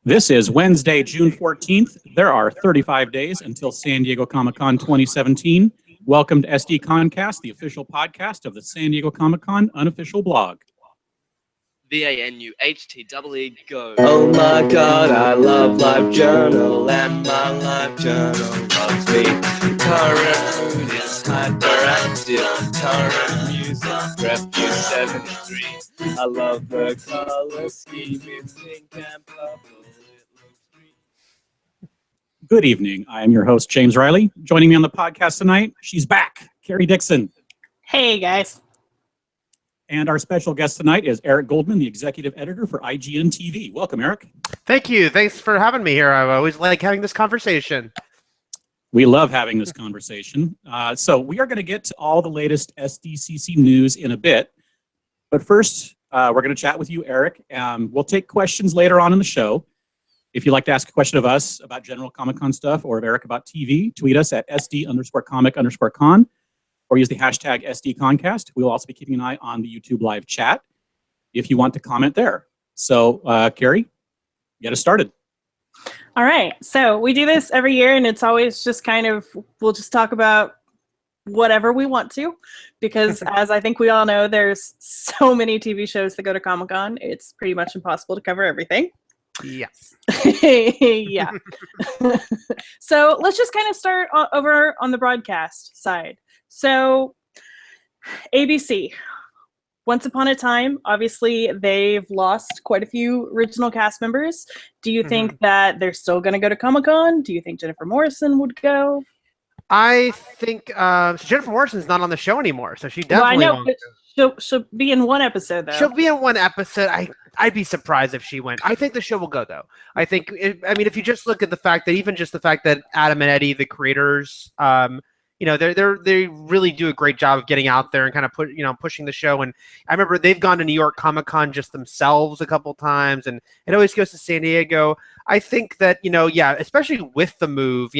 This is Wednesday, June 14th. There are 35 days until San Diego Comic-Con 2017. Welcome to SDConCast, the official podcast of the San Diego Comic-Con unofficial blog. VANUHTEE go. Oh my god, I love LiveJournal, and my LiveJournal loves me. Current mood is hyperactive, current music, Refuse 73. I love the color scheme, it's pink and purple, it looks green. Good evening. I am your host, James Riley. Joining me on the podcast tonight, she's back, Carrie Dixon. Hey, guys. And our special guest tonight is Eric Goldman, the executive editor for IGN TV. Welcome, Eric. Thank you. Thanks for having me here. I always like having this conversation. We love having this conversation. So we are going to get to all the latest SDCC news in a bit. But first, we're going to chat with you, Eric. We'll take questions later on in the show. If you'd like to ask a question of us about general Comic-Con stuff or of Eric about TV, tweet us at SD_comic_con. Or use the hashtag SDConCast. We will also be keeping an eye on the YouTube live chat if you want to comment there. So, Carrie, get us started. All right. So we do this every year, and it's always just kind of, we'll just talk about whatever we want to, because as I think we all know, there's so many TV shows that go to Comic-Con. It's pretty much impossible to cover everything. Yes. Yeah. So let's just kind of start over on the broadcast side. So ABC, once upon a time, obviously they've lost quite a few original cast members. Do you think that they're still going to go to Comic-Con? Do you think Jennifer Morrison would go? I think so Jennifer Morrison's not on the show anymore, so she definitely well, I know, but she'll be in one episode, though. She'll be in one episode. I'd be surprised if she went. I think the show will go, though. I think, if you just look at the fact that even just the fact that Adam and Eddie, the creators, they really do a great job of getting out there and kind of pushing the show. And I remember they've gone to New York Comic-Con just themselves a couple times, and it always goes to San Diego. I think that, especially with the move,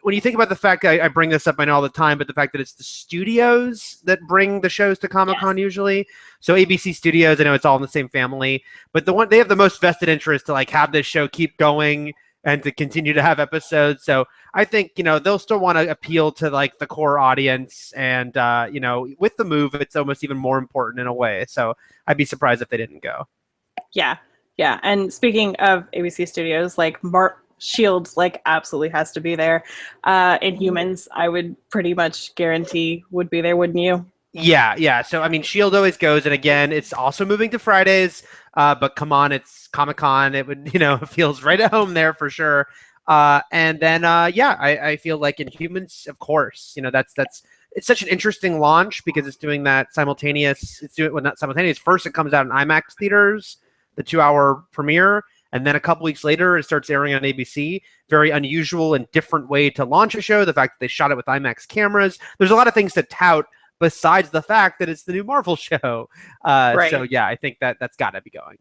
when you think about the fact that I bring this up, I know all the time, but the fact that it's the studios that bring the shows to Comic-Con usually. So ABC Studios, I know it's all in the same family, but they have the most vested interest to have this show keep going and to continue to have episodes. So I think, they'll still want to appeal to the core audience. And, with the move, it's almost even more important in a way. So I'd be surprised if they didn't go. Yeah. Yeah. And speaking of ABC Studios, Mark Shields absolutely has to be there. Inhumans, I would pretty much guarantee would be there, wouldn't you? Yeah. So, S.H.I.E.L.D. always goes. And again, it's also moving to Fridays. But come on, it's Comic-Con. It would, it feels right at home there for sure. And then, I feel like Inhumans, of course, it's such an interesting launch because it's doing that simultaneous. Not simultaneous. First, it comes out in IMAX theaters, the 2-hour premiere. And then a couple weeks later, it starts airing on ABC. Very unusual and different way to launch a show. The fact that they shot it with IMAX cameras. There's a lot of things to tout besides the fact that it's the new Marvel show. Right. So, yeah, I think that's got to be going.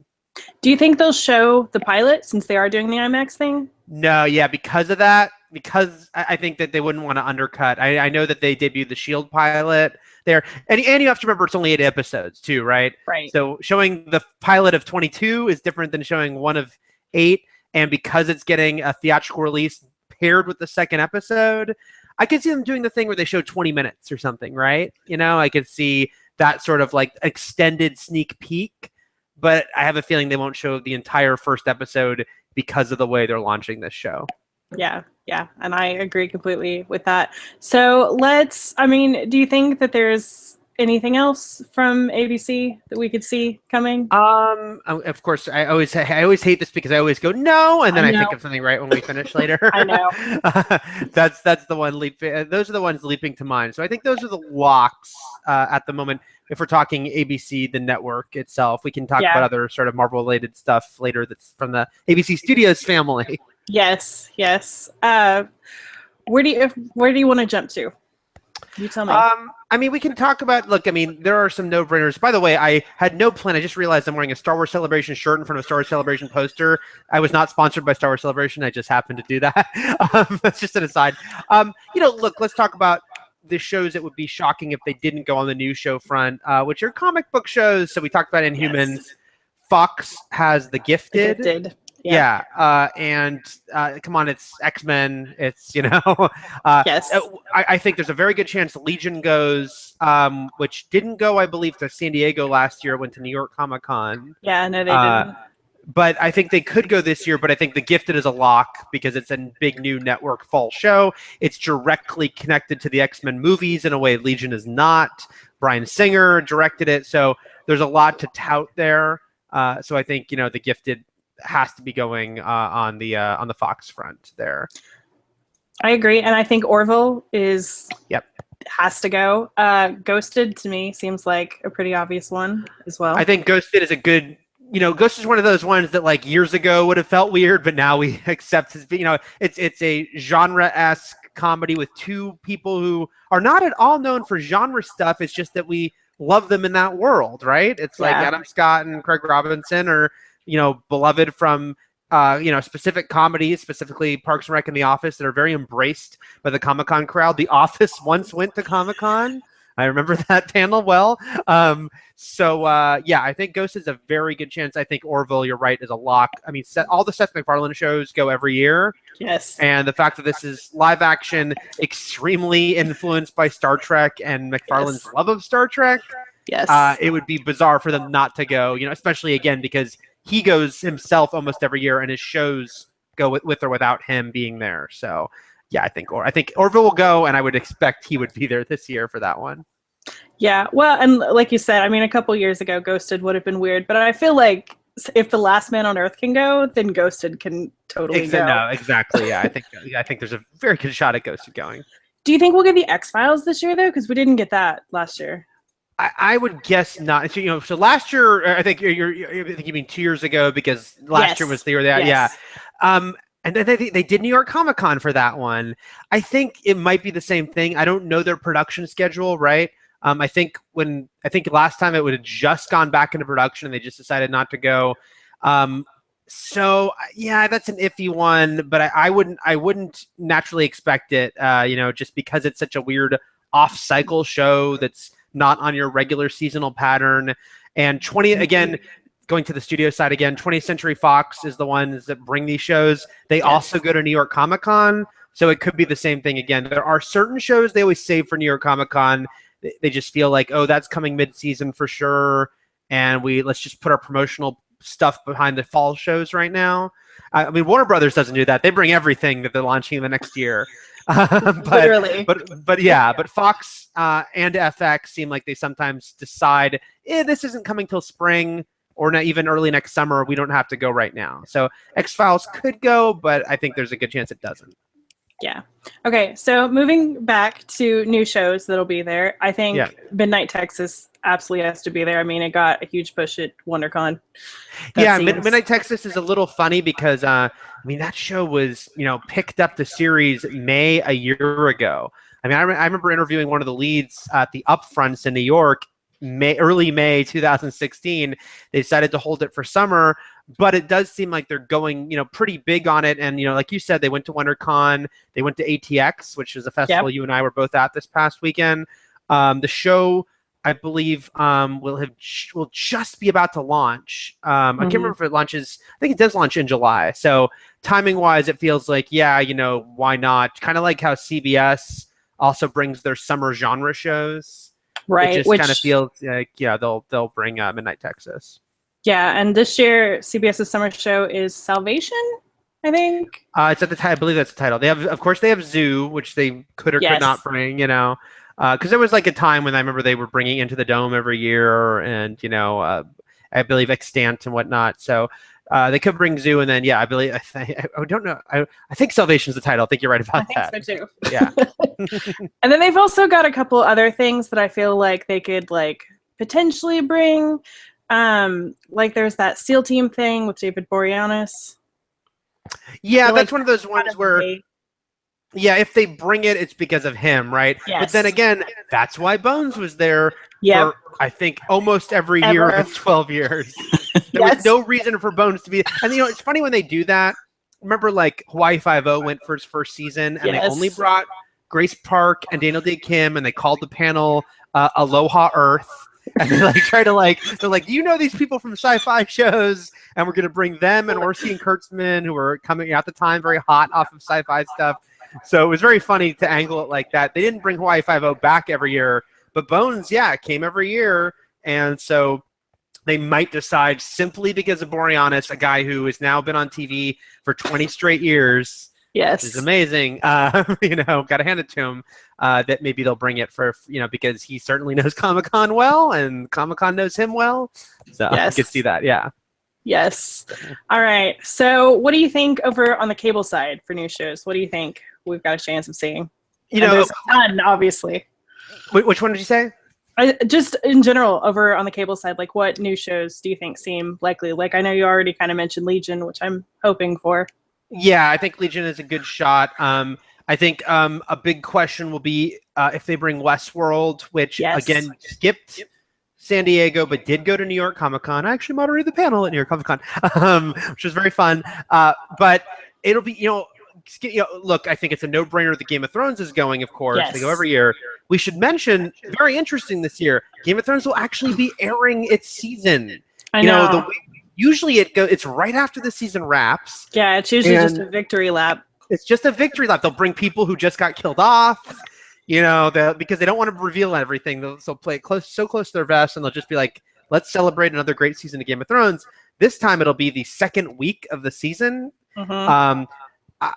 Do you think they'll show the pilot since they are doing the IMAX thing? No, yeah, because of that. Because I think that they wouldn't want to undercut. I know that they debuted the S.H.I.E.L.D. pilot there. And you have to remember it's only 8 episodes too, right? Right. So showing the pilot of 22 is different than showing one of 8. And because it's getting a theatrical release paired with the second episode, I could see them doing the thing where they show 20 minutes or something, right? I could see that sort of extended sneak peek. But I have a feeling they won't show the entire first episode because of the way they're launching this show. Yeah. And I agree completely with that. So do you think that there's anything else from ABC that we could see coming? Of course, I always hate this because I always go no, and then I think of something right when we finish later. I know. That's the one leaping. Those are the ones leaping to mind. So I think those are the locks at the moment. If we're talking ABC, the network itself, we can talk about other sort of Marvel-related stuff later. That's from the ABC Studios family. Yes. Where do you want to jump to? You tell me. We can talk about, there are some no-brainers. By the way, I had no plan. I just realized I'm wearing a Star Wars Celebration shirt in front of a Star Wars Celebration poster. I was not sponsored by Star Wars Celebration. I just happened to do that. That's just an aside. Let's talk about the shows that would be shocking if they didn't go on the new show front, which are comic book shows. So we talked about Inhumans. Yes. Fox has The Gifted. And come on, it's X-Men. It's Yes. I think there's a very good chance Legion goes, which didn't go, I believe, to San Diego last year. It went to New York Comic Con. Yeah, no, they didn't. But I think they could go this year. But I think The Gifted is a lock because it's a big new network fall show. It's directly connected to the X-Men movies in a way Legion is not. Bryan Singer directed it, so there's a lot to tout there. So I think The Gifted has to be going on the Fox front there. I agree, and I think Orville has to go. Ghosted to me seems like a pretty obvious one as well. I think Ghosted is a good. Ghost is one of those ones that like years ago would have felt weird, but now we accept as it's a genre-esque comedy with two people who are not at all known for genre stuff. It's just that we love them in that world, right? It's like Adam Scott and Craig Robinson are beloved from specific comedies, specifically Parks and Rec and The Office, that are very embraced by the Comic-Con crowd. The Office once went to Comic-Con. I remember that panel well. I think Ghost is a very good chance. I think Orville, you're right, is a lock. I mean, all the Seth MacFarlane shows go every year. Yes. And the fact that this is live action, extremely influenced by Star Trek and MacFarlane's love of Star Trek. Yes. It would be bizarre for them not to go, especially again, because he goes himself almost every year and his shows go with or without him being there. So yeah, I think Orville will go, and I would expect he would be there this year for that one. Yeah, well, and like you said, I mean, a couple years ago, Ghosted would have been weird, but I feel like if The Last Man on Earth can go, then Ghosted can totally go. No, exactly. Yeah, I think there's a very good shot at Ghosted going. Do you think we'll get the X-Files this year, though? Because we didn't get that last year. I would guess not. So last year, I think you mean 2 years ago, because last year was the year that, yes. And then they did New York Comic Con for that one. I think it might be the same thing. I don't know their production schedule, right? I think last time it would have just gone back into production and they just decided not to go. So yeah, that's an iffy one, but I wouldn't naturally expect it, just because it's such a weird off-cycle show that's not on your regular seasonal pattern. And going to the studio side again, 20th Century Fox is the ones that bring these shows. They also go to New York Comic Con, so it could be the same thing again. There are certain shows they always save for New York Comic Con. They just feel like, oh, that's coming mid-season for sure, and let's just put our promotional stuff behind the fall shows right now. I mean, Warner Brothers doesn't do that. They bring everything that they're launching the next year. Literally. But Fox and FX seem like they sometimes decide, this isn't coming till spring, or not even early next summer. We don't have to go right now. So X-Files could go, but I think there's a good chance it doesn't. Yeah. Okay, so moving back to new shows that'll be there, I think Midnight Texas absolutely has to be there. I mean, it got a huge push at WonderCon. Midnight Texas is a little funny because, that show was, picked up the series May a year ago. I mean, I remember interviewing one of the leads at the Upfronts in New York, early May 2016. They decided to hold it for summer, but it does seem like they're going, pretty big on it. And, like you said, they went to WonderCon, they went to ATX, which is a festival you and I were both at this past weekend. The show, I believe, will just be about to launch. I can't remember if it launches. I think it does launch in July. So timing wise, it feels like, why not? Kind of like how CBS also brings their summer genre shows. Right. It just kind of feels like, they'll bring Midnight Texas. Yeah, and this year CBS's summer show is Salvation, I think. It's at the title. I believe that's the title. They have Zoo, which they could or could not bring. Because there was like a time when I remember they were bringing Into the Dome every year, and I believe Extant and whatnot. So they could bring Zoo, and then I believe I don't know. I think Salvation's the title. I think you're right about that. I think so too. Yeah. And then they've also got a couple other things that I feel like they could potentially bring. Like there's that SEAL Team thing with David Boreanaz. Yeah, that's one of those ones where. Yeah, if they bring it, it's because of him, right? Yes. But then again, that's why Bones was there for, I think, almost every year of its 12 years. There was no reason for Bones to be. And, it's funny when they do that. Remember, Hawaii Five-0 went for its first season, and they only brought Grace Park and Daniel Day Kim, and they called the panel Aloha Earth. and they like try to they're like, you know, these people from sci-fi shows, and we're gonna bring them and Orsi and Kurtzman, who were coming at the time very hot off of sci-fi stuff. So it was very funny to angle it like that. They didn't bring Hawaii Five-0 back every year, but Bones, yeah, came every year, and so they might decide, simply because of Boreanaz, a guy who has now been on TV for 20 straight years. Yes. Which is amazing. You know, got to hand it to him, that maybe they'll bring it for, you know, because he certainly knows Comic-Con well, and Comic-Con knows him well. So Yes. you can see that, yeah. Yes. All right. So what do you think over on the cable side for new shows? What do you think we've got a chance of seeing? You And know, there's a ton, obviously. which one did you say? Just in general, over on the cable side, like what new shows do you think seem likely? Like I know you already kind of mentioned Legion, which I'm hoping for. Yeah, I think Legion is a good shot. I think a big question will be if they bring Westworld, which Yes. again skipped San Diego but did go to New York Comic-Con. I actually moderated the panel at New York Comic-Con, which was very fun. But it'll be, look, I think it's a no-brainer that Game of Thrones is going, of course. Yes. They go every year. We should mention, very interesting this year, Game of Thrones will actually be airing its season. I know. The way, usually it's right after the season wraps. Yeah, it's usually just And- a victory lap. It's just a victory lap. They'll bring people who just got killed off, because they don't want to reveal everything. They'll play it so close to their vest, and they'll just be like, let's celebrate another great season of Game of Thrones. This time it'll be the second week of the season. Mhm.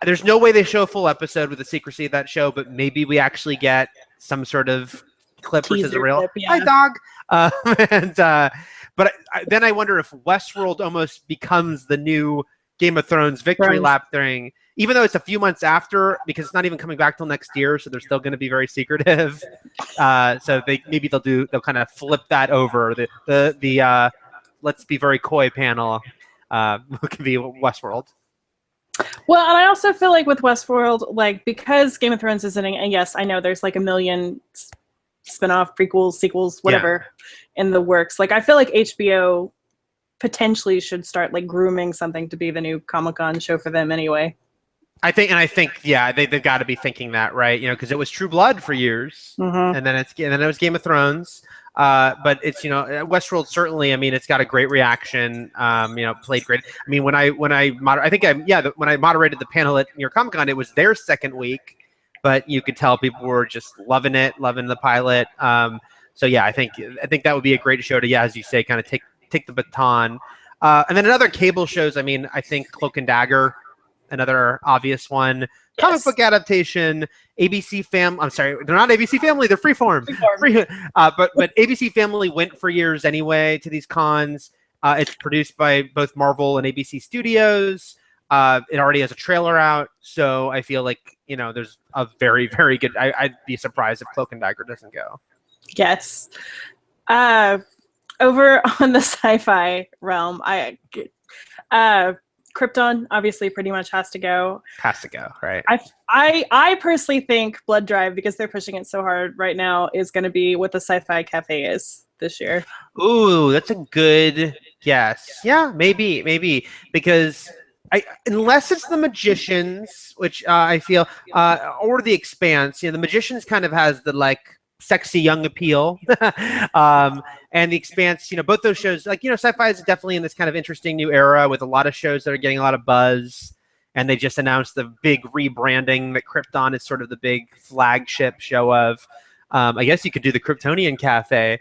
There's no way they show a full episode with the secrecy of that show, but maybe we actually get some sort of clip versus a Teaser real. clip, yeah. Hi, dog. But then I wonder if Westworld almost becomes the new Game of Thrones victory Right. lap thing, even though it's a few months after, because it's not even coming back till next year, so they're still going to be very secretive. So they'll kind of flip that over. The let's be very coy panel could be Westworld. Well, and I also feel like with Westworld, like because Game of Thrones isn't, and yes, I know there's like a million spin-off, prequels, sequels, whatever in the works. Like I feel like HBO potentially should start like grooming something to be the new Comic-Con show for them anyway. I think, yeah, they've got to be thinking that, right? Because it was True Blood for years, Mhm. and then it was Game of Thrones. But it's Westworld certainly. I mean, it's got a great reaction. Played great. I mean, when I moderated the panel at New York Comic Con, it was their second week, but you could tell people were just loving it, loving the pilot. So yeah, I think that would be a great show to, as you say, kind of take the baton. And then in other cable shows, I mean, I think Cloak and Dagger, another obvious one. Comic Yes. book adaptation. ABC I'm sorry, they're not ABC Family, they're Freeform. But ABC Family went for years anyway to these cons. It's produced by both Marvel and ABC Studios. It already has a trailer out, so I feel like there's a very, very good. I'd be surprised if Cloak and Dagger doesn't go. Yes. Over on the sci-fi realm, Krypton obviously pretty much has to go. Has to go, right? I personally think Blood Drive, because they're pushing it so hard right now, is going to be what the Sci-Fi Cafe is this year. Ooh, that's a good guess. Yeah, maybe because unless it's the Magicians, which I feel, or the Expanse. The Magicians kind of has the sexy young appeal, and the Expanse. Both those shows, Sci-Fi is definitely in this kind of interesting new era with a lot of shows that are getting a lot of buzz. And they just announced the big rebranding that Krypton is sort of the big flagship show of. I guess you could do the Kryptonian Cafe,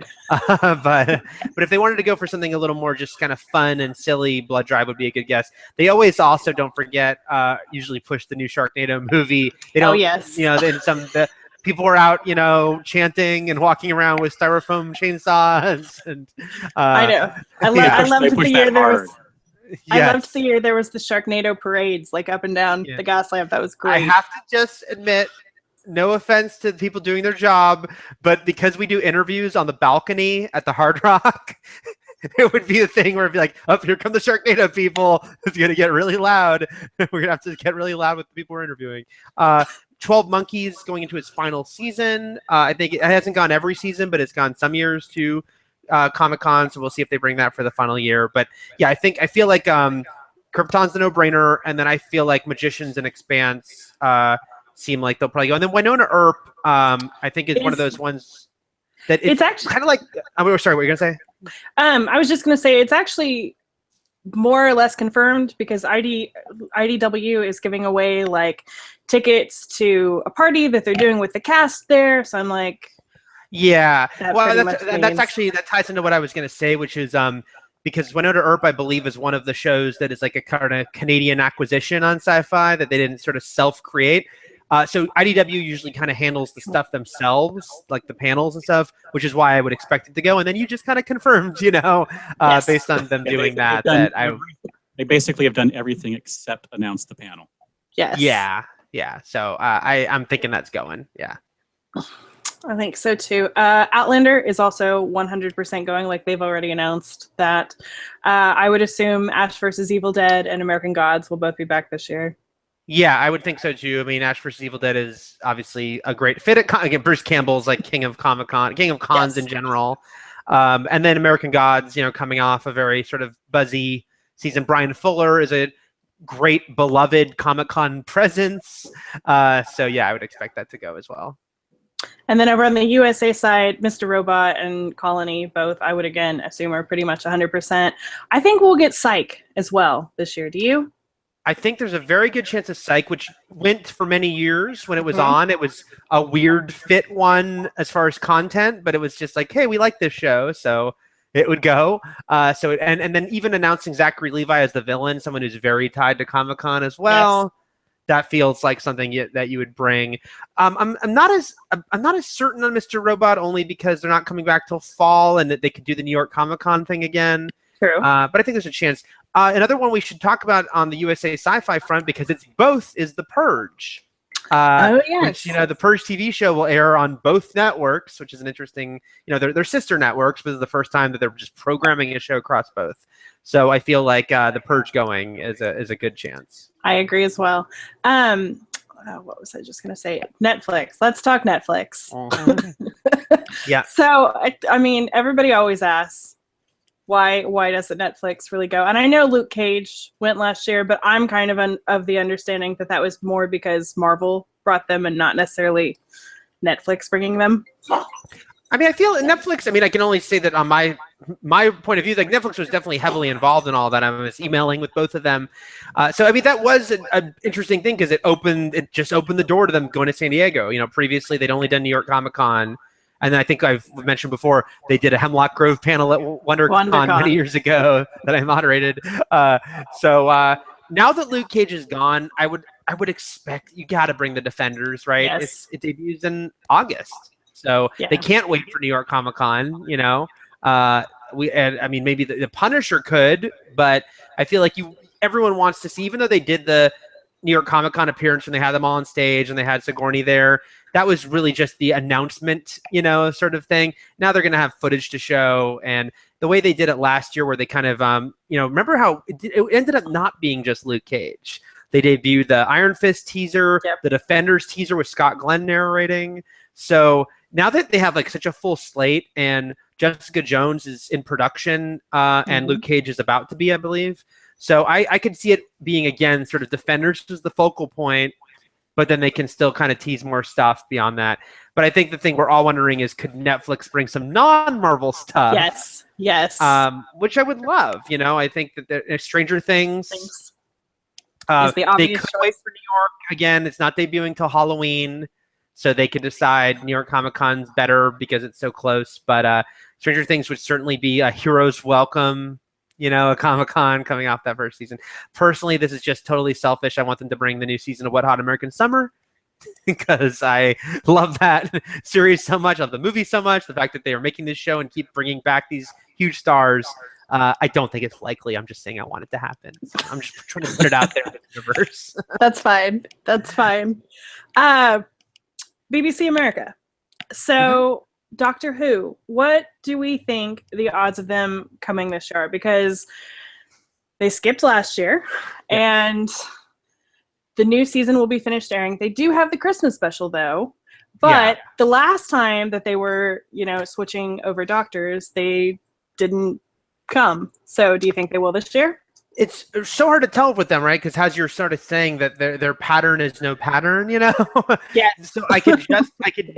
but if they wanted to go for something a little more just kind of fun and silly, Blood Drive would be a good guess. They always also, don't forget, usually push the new Sharknado movie. They don't, yes. Then the people were out, chanting and walking around with styrofoam chainsaws, and I know. I loved the year there was. I loved the year there was the Sharknado parades, up and down the gas lamp. That was great. I have to just admit, no offense to the people doing their job, but because we do interviews on the balcony at the Hard Rock, it would be a thing where it'd be like, oh, here come the Sharknado people. It's going to get really loud. We're going to have to get really loud with the people we're interviewing. 12 Monkeys going into its final season. I think it hasn't gone every season, but it's gone some years to Comic-Con, so we'll see if they bring that for the final year. But yeah, I feel like Krypton's the no-brainer, and then I feel like Magicians and Expanse seem like they'll probably go. And then Winona Earp, I think is one of those ones. that It's actually kind of like. I'm sorry, what were you gonna say? I was just going to say it's actually more or less confirmed because IDW is giving away like tickets to a party that they're doing with the cast there. So I'm like, Yeah, that well, pretty that's much that's means- actually that ties into what I was gonna say, which is because Winona Earp, I believe, is one of the shows that is like a kind of Canadian acquisition on Sci-Fi that they didn't sort of self-create. So IDW usually kind of handles the stuff themselves, like the panels and stuff, which is why I would expect it to go. And then you just kind of confirmed, Yes. based on them Yeah, doing that, done that I, They basically have done everything except announce the panel. yes. yeah. So I'm thinking that's going. Yeah. I think so too. Outlander is also 100% going, like they've already announced that. I would assume Ash vs. Evil Dead and American Gods will both be back this year. Yeah, I would think so too. I mean, Ash vs. Evil Dead is obviously a great fit. Again, Bruce Campbell's like king of Comic-Con, king of cons Yes. in general. And then American Gods, coming off a very sort of buzzy season. Brian Fuller is a great, beloved Comic-Con presence. So yeah, I would expect that to go as well. And then over on the USA side, Mr. Robot and Colony, both, I would again assume are pretty much 100%. I think we'll get Psych as well this year. Do you? I think there's a very good chance of Psych, which went for many years when it was Mhm. on. It was a weird fit one as far as content, but it was just like, hey, we like this show, so it would go. And then even announcing Zachary Levi as the villain, someone who's very tied to Comic-Con as well. Yes. That feels like something that you would bring. I'm not as certain on Mr. Robot, only because they're not coming back till fall, and that they could do the New York Comic-Con thing again. True. But I think there's a chance. Another one we should talk about on the USA Sci-Fi front, because it's both, is The Purge. Oh, yes. Which, the Purge TV show will air on both networks, which is an interesting, they're sister networks, but this is the first time that they're just programming a show across both. So I feel like The Purge going is a good chance. I agree as well. What was I just going to say? Netflix. Let's talk Netflix. Yeah. So, I mean, everybody always asks, why doesn't Netflix really go? And I know Luke Cage went last year, but I'm kind of the understanding that was more because Marvel brought them and not necessarily Netflix bringing them. I mean, I feel Netflix, I can only say that on my point of view, like Netflix was definitely heavily involved in all that. I was emailing with both of them. So that was an interesting thing, because it just opened the door to them going to San Diego. Previously they'd only done New York Comic-Con. And then I think I've mentioned before, they did a Hemlock Grove panel at WonderCon many years ago that I moderated. So now that Luke Cage is gone, I would expect you got to bring the Defenders, right? Yes. It debuts in August. So Yeah. they can't wait for New York Comic-Con, maybe the Punisher could, but I feel like everyone wants to see, even though they did the New York Comic-Con appearance when they had them all on stage and they had Sigourney there, that was really just the announcement, sort of thing. Now they're going to have footage to show, and the way they did it last year, where they kind of, remember how it ended up not being just Luke Cage. They debuted the Iron Fist teaser, Yep. the Defenders teaser with Scott Glenn narrating. So now that they have like such a full slate, and Jessica Jones is in production, and Luke Cage is about to be, I believe. So I could see it being, again, sort of Defenders is the focal point, but then they can still kind of tease more stuff beyond that. But I think the thing we're all wondering is, could Netflix bring some non-Marvel stuff? Yes. Which I would love. I think that Stranger Things. Is the They obvious could wait for New York. Again, it's not debuting till Halloween, so they could decide New York Comic-Con's better because it's so close. But Stranger Things would certainly be a hero's welcome, a Comic-Con coming off that first season. Personally, this is just totally selfish. I want them to bring the new season of Wet Hot American Summer because I love that series so much. I love the movie so much. The fact that they are making this show and keep bringing back these huge stars. I don't think it's likely. I'm just saying I want it to happen. So I'm just trying to put it out there in the universe. That's fine. BBC America. So, Doctor Who, what do we think the odds of them coming this year are? Because they skipped last year, and the new season will be finished airing. They do have the Christmas special, though. But the last time that they were, switching over doctors, they didn't come. So do you think they will this year? It's so hard to tell with them, right? Because as you're sort of saying that their pattern is no pattern, Yes. So I could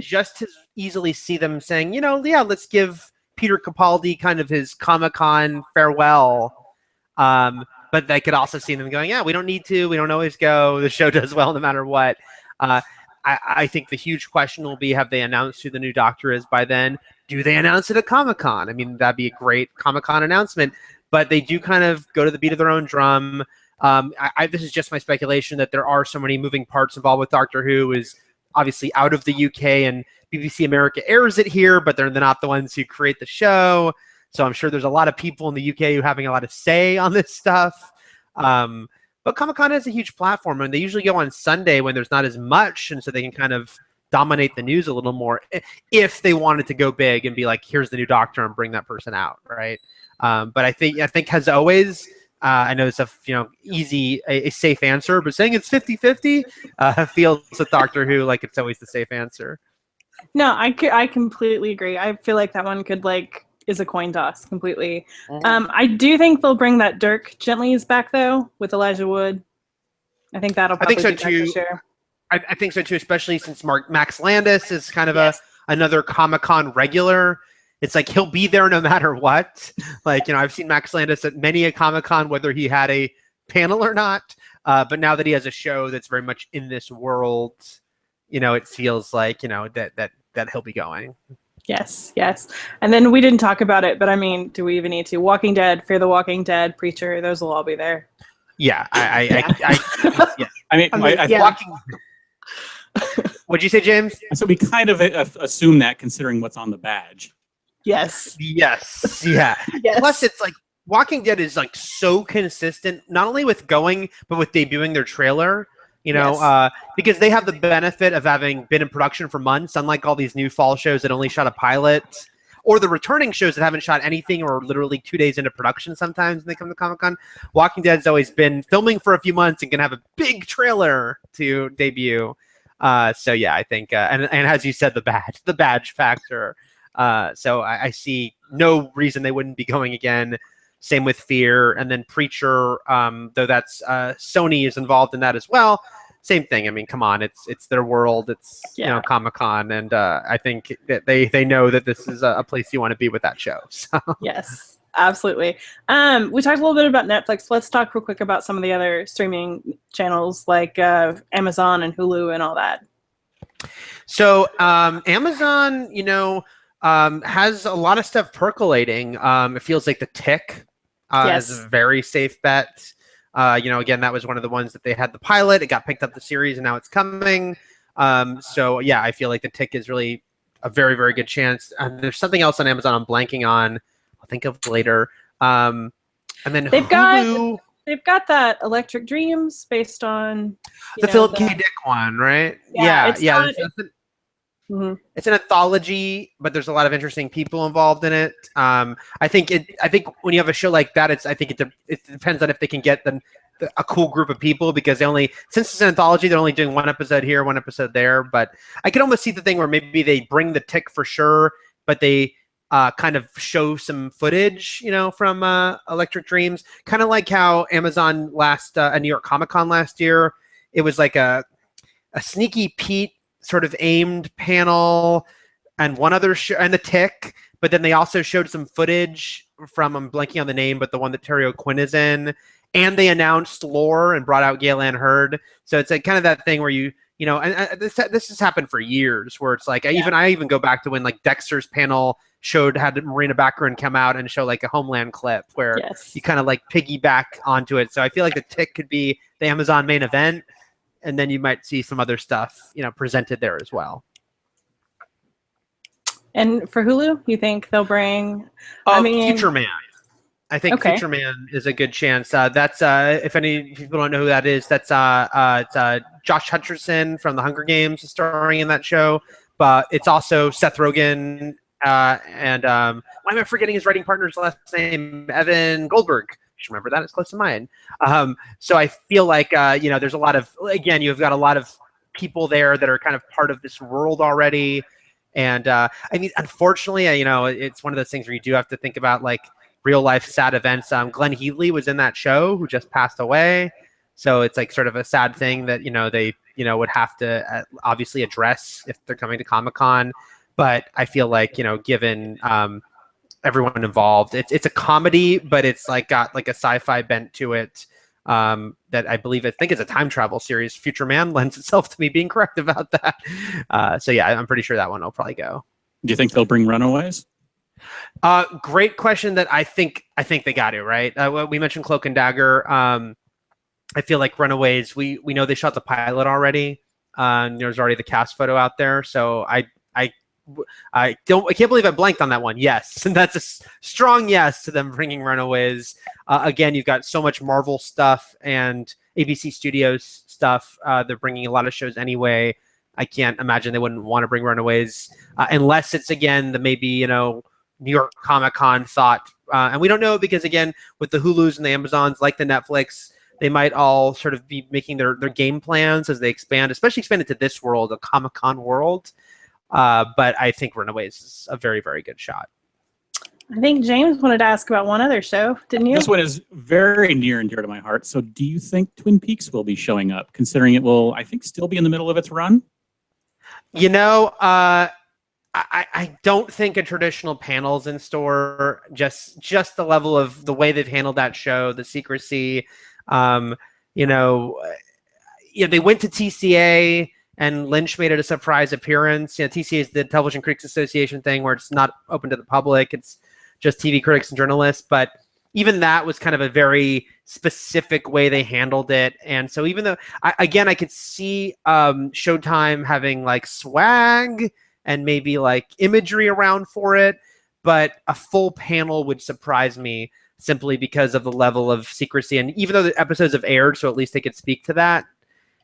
just as easily see them saying, yeah, let's give Peter Capaldi kind of his Comic-Con farewell. But I could also see them going, yeah, we don't need to. We don't always go. The show does well no matter what. I think the huge question will be, have they announced who the new Doctor is by then? Do they announce it at Comic-Con? I mean, that'd be a great Comic-Con announcement. But they do kind of go to the beat of their own drum. This is just my speculation that there are so many moving parts involved with Doctor Who. Is obviously out of the UK, and BBC America airs it here, but they're not the ones who create the show. So I'm sure there's a lot of people in the UK who are having a lot of say on this stuff. But Comic-Con is a huge platform, and they usually go on Sunday when there's not as much, and so they can kind of dominate the news a little more if they wanted to go big and be like, here's the new Doctor and bring that person out, right? But I think as always, I know it's a safe answer, but saying it's 50-50 feels with Doctor Who like it's always the safe answer. No, I completely agree. I feel like that one could is a coin toss completely. I do think they'll bring that Dirk Gently's back though with Elijah Wood. I think that'll probably I think be so back too. this year. I think so too, especially since Max Landis is kind of another Comic-Con regular. It's like he'll be there no matter what. I've seen Max Landis at many a Comic-Con, whether he had a panel or not. But now that he has a show that's very much in this world, it feels like that he'll be going. Yes. And then we didn't talk about it, but I mean, do we even need to? Walking Dead, Fear the Walking Dead, Preacher, those will all be there. Yeah, Walking. What'd you say, James? So we kind of assume that considering what's on the badge. Yes. Yeah. Yes. Plus, it's like Walking Dead is so consistent, not only with going, but with debuting their trailer. Because they have the benefit of having been in production for months, unlike all these new fall shows that only shot a pilot, or the returning shows that haven't shot anything or literally 2 days into production sometimes when they come to Comic-Con. Walking Dead's always been filming for a few months and can have a big trailer to debut. So yeah, I think, and as you said, the badge factor. So I see no reason they wouldn't be going again. Same with Fear, and then Preacher, though that's Sony is involved in that as well. Same thing. I mean, come on, it's their world. It's Comic-Con, and I think that they know that this is a place you want to be with that show. So. Yes, absolutely. We talked a little bit about Netflix. Let's talk real quick about some of the other streaming channels like Amazon and Hulu and all that. So Amazon, has a lot of stuff percolating. It feels like The Tick is a very safe bet. Again, that was one of the ones that they had the pilot. It got picked up the series, and now it's coming. So yeah, I feel like The Tick is really a very, very good chance. And there's something else on Amazon I'm blanking on. I'll think of later. And then They've Hulu. got that Electric Dreams based on The Philip K. Dick one, right? Yeah. It's an anthology, but there's a lot of interesting people involved in it. I think when you have a show like that, it depends on if they can get a cool group of people, because since it's an anthology, they're only doing one episode here, one episode there. But I could almost see the thing where maybe they bring The Tick for sure, but they kind of show some footage, from Electric Dreams, kind of like how Amazon at New York Comic-Con last year, it was like a sneaky Pete sort of aimed panel and one other show and The Tick, but then they also showed some footage from, I'm blanking on the name, but the one that Terry O'Quinn is in, and they announced lore and brought out Gale Ann Hurd. So it's kind of that thing where and this has happened for years, where it's like I even go back to when like Dexter's panel had Marina Baccarin come out and show like a Homeland clip where you kind of like piggyback onto it. So I feel like The Tick could be the Amazon main event, and then you might see some other stuff, presented there as well. And for Hulu, you think they'll bring? Future Man. I think Future Man is a good chance. That's if any people don't know who that is, that's it's Josh Hutcherson from The Hunger Games is starring in that show. But it's also Seth Rogen and why am I forgetting his writing partner's last name? Evan Goldberg. Remember that, it's close to mine. So I feel like there's a lot of, again, you've got a lot of people there that are kind of part of this world already, and I mean, unfortunately, it's one of those things where you do have to think about like real life sad events. Glenn Heatley was in that show, who just passed away. So it's like sort of a sad thing that, they, would have to obviously address if they're coming to Comic-Con. But I feel like, given everyone involved, it's a comedy, but it's like got like a sci-fi bent to it. That I think it's a time travel series. Future Man lends itself to me being correct about that. So yeah, I'm pretty sure that one will probably go. Do you think they'll bring Runaways? Great question. That I think they got to, right. We mentioned Cloak and Dagger. I feel like Runaways. We know they shot the pilot already. There's already the cast photo out there. So I can't believe I blanked on that one. Yes, and that's a strong yes to them bringing Runaways. Again, you've got so much Marvel stuff and ABC Studios stuff. They're bringing a lot of shows anyway. I can't imagine they wouldn't want to bring Runaways unless it's again the maybe New York Comic-Con thought. And we don't know because again with the Hulus and the Amazons like the Netflix, they might all sort of be making their game plans as they expand, especially expand into this world, the Comic-Con world. But I think Runaways is a very, very good shot. I think James wanted to ask about one other show, didn't you? This one is very near and dear to my heart. So do you think Twin Peaks will be showing up, considering it will, I think, still be in the middle of its run? I don't think a traditional panel's in store. Just the level of the way they've handled that show, the secrecy. They went to TCA. And Lynch made it a surprise appearance. TCA is the Television Critics Association thing where it's not open to the public. It's just TV critics and journalists. But even that was kind of a very specific way they handled it. And so even though, I could see Showtime having like swag and maybe like imagery around for it, but a full panel would surprise me simply because of the level of secrecy. And even though the episodes have aired, so at least they could speak to that,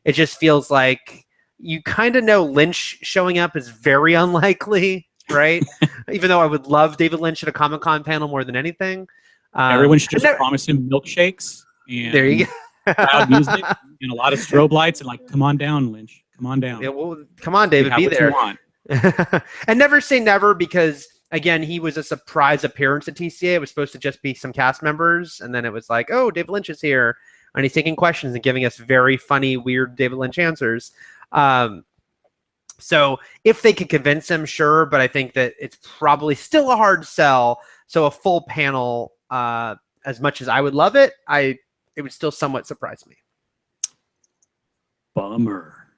it just feels like you kind of know Lynch showing up is very unlikely, right? Even though I would love David Lynch at a Comic-Con panel more than anything. Everyone should just promise him milkshakes and there you go. loud music and a lot of strobe lights and like, come on down, Lynch. Come on down. Yeah, well, come on, David, be there. And never say never because, again, he was a surprise appearance at TCA. It was supposed to just be some cast members. And then it was like, oh, David Lynch is here. And he's taking questions and giving us very funny, weird David Lynch answers. So if they could convince him, sure, but I think that it's probably still a hard sell. So a full panel, as much as I would love it, it would still somewhat surprise me. Bummer.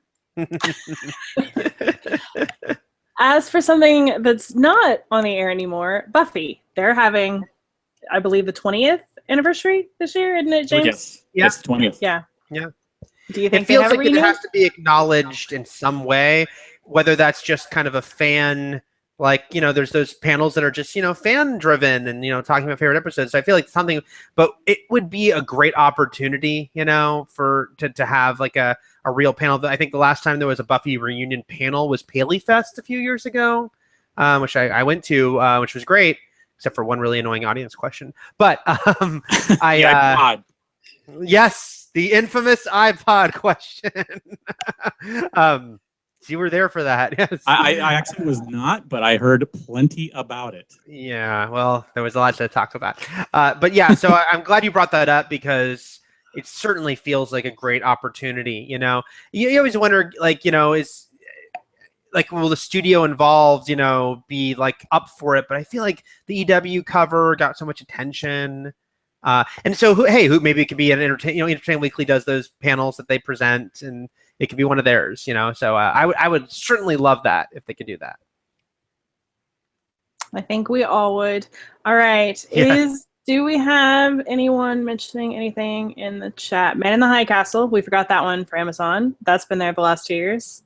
As for something that's not on the air anymore, Buffy. They're having, I believe, the 20th anniversary this year, isn't it, James? Yes. Yeah. It's 20th. Yeah. Yeah. Do you think it feels they have like a it reunion? has to be acknowledged in some way, whether that's just kind of a fan, like, there's those panels that are just, fan driven and, talking about favorite episodes. So I feel like something, but it would be a great opportunity, to have like a real panel. I think the last time there was a Buffy reunion panel was Paley Fest a few years ago, which I went to, which was great, except for one really annoying audience question. But yes. The infamous iPod question. You were there for that. Yes. I actually was not, but I heard plenty about it. Yeah, well, there was a lot to talk about. But yeah, so I'm glad you brought that up because it certainly feels like a great opportunity. You always wonder, like, is like, will the studio involved, be like up for it? But I feel like the EW cover got so much attention. And so, who maybe it could be an Entertainment Weekly does those panels that they present, and it could be one of theirs, So I would certainly love that if they could do that. I think we all would. All right. Yeah. Do we have anyone mentioning anything in the chat? Man in the High Castle. We forgot that one for Amazon. That's been there the last 2 years.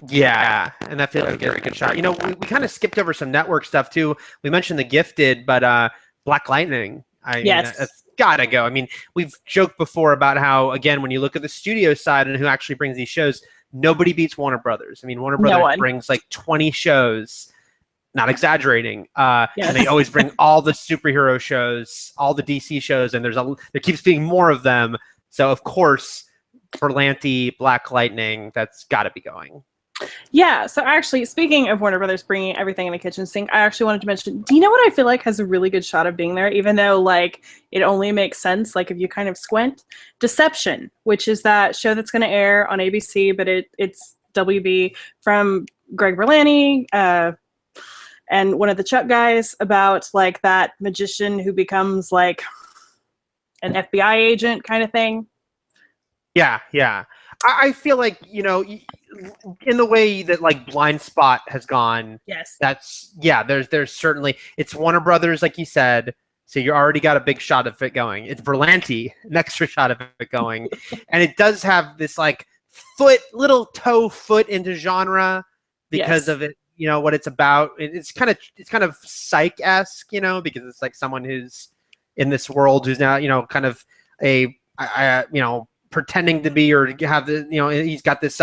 Yeah, and that feels like a very good shot. We kind of skipped over some network stuff too. We mentioned The Gifted, but Black Lightning. Yes. It's gotta go. I mean, we've joked before about how, again, when you look at the studio side and who actually brings these shows, nobody beats Warner Brothers. I mean, Warner Brothers brings like 20 shows, not exaggerating. Yes. And they always bring all the superhero shows, all the DC shows, and there keeps being more of them. So, of course, Berlanti, Black Lightning, that's got to be going. Yeah, so actually, speaking of Warner Brothers bringing everything in the kitchen sink, I actually wanted to mention, do you know what I feel like has a really good shot of being there, even though, like, it only makes sense, like, if you kind of squint? Deception, which is that show that's going to air on ABC, but it's WB, from Greg Berlanti and one of the Chuck guys, about, like, that magician who becomes, like, an FBI agent kind of thing. Yeah. I feel like, you know, in the way that like Blind Spot has gone, Yes. there's certainly, it's Warner Brothers, like you said, so you already got a big shot of it going. It's Berlanti, an extra shot of it going, and it does have this like little toe foot into genre because of it. You know what it's about. It's kind of Psych-esque, you know, because it's like someone who's in this world who's now, you know, kind of a you know, pretending to be or have the, you know, he's got this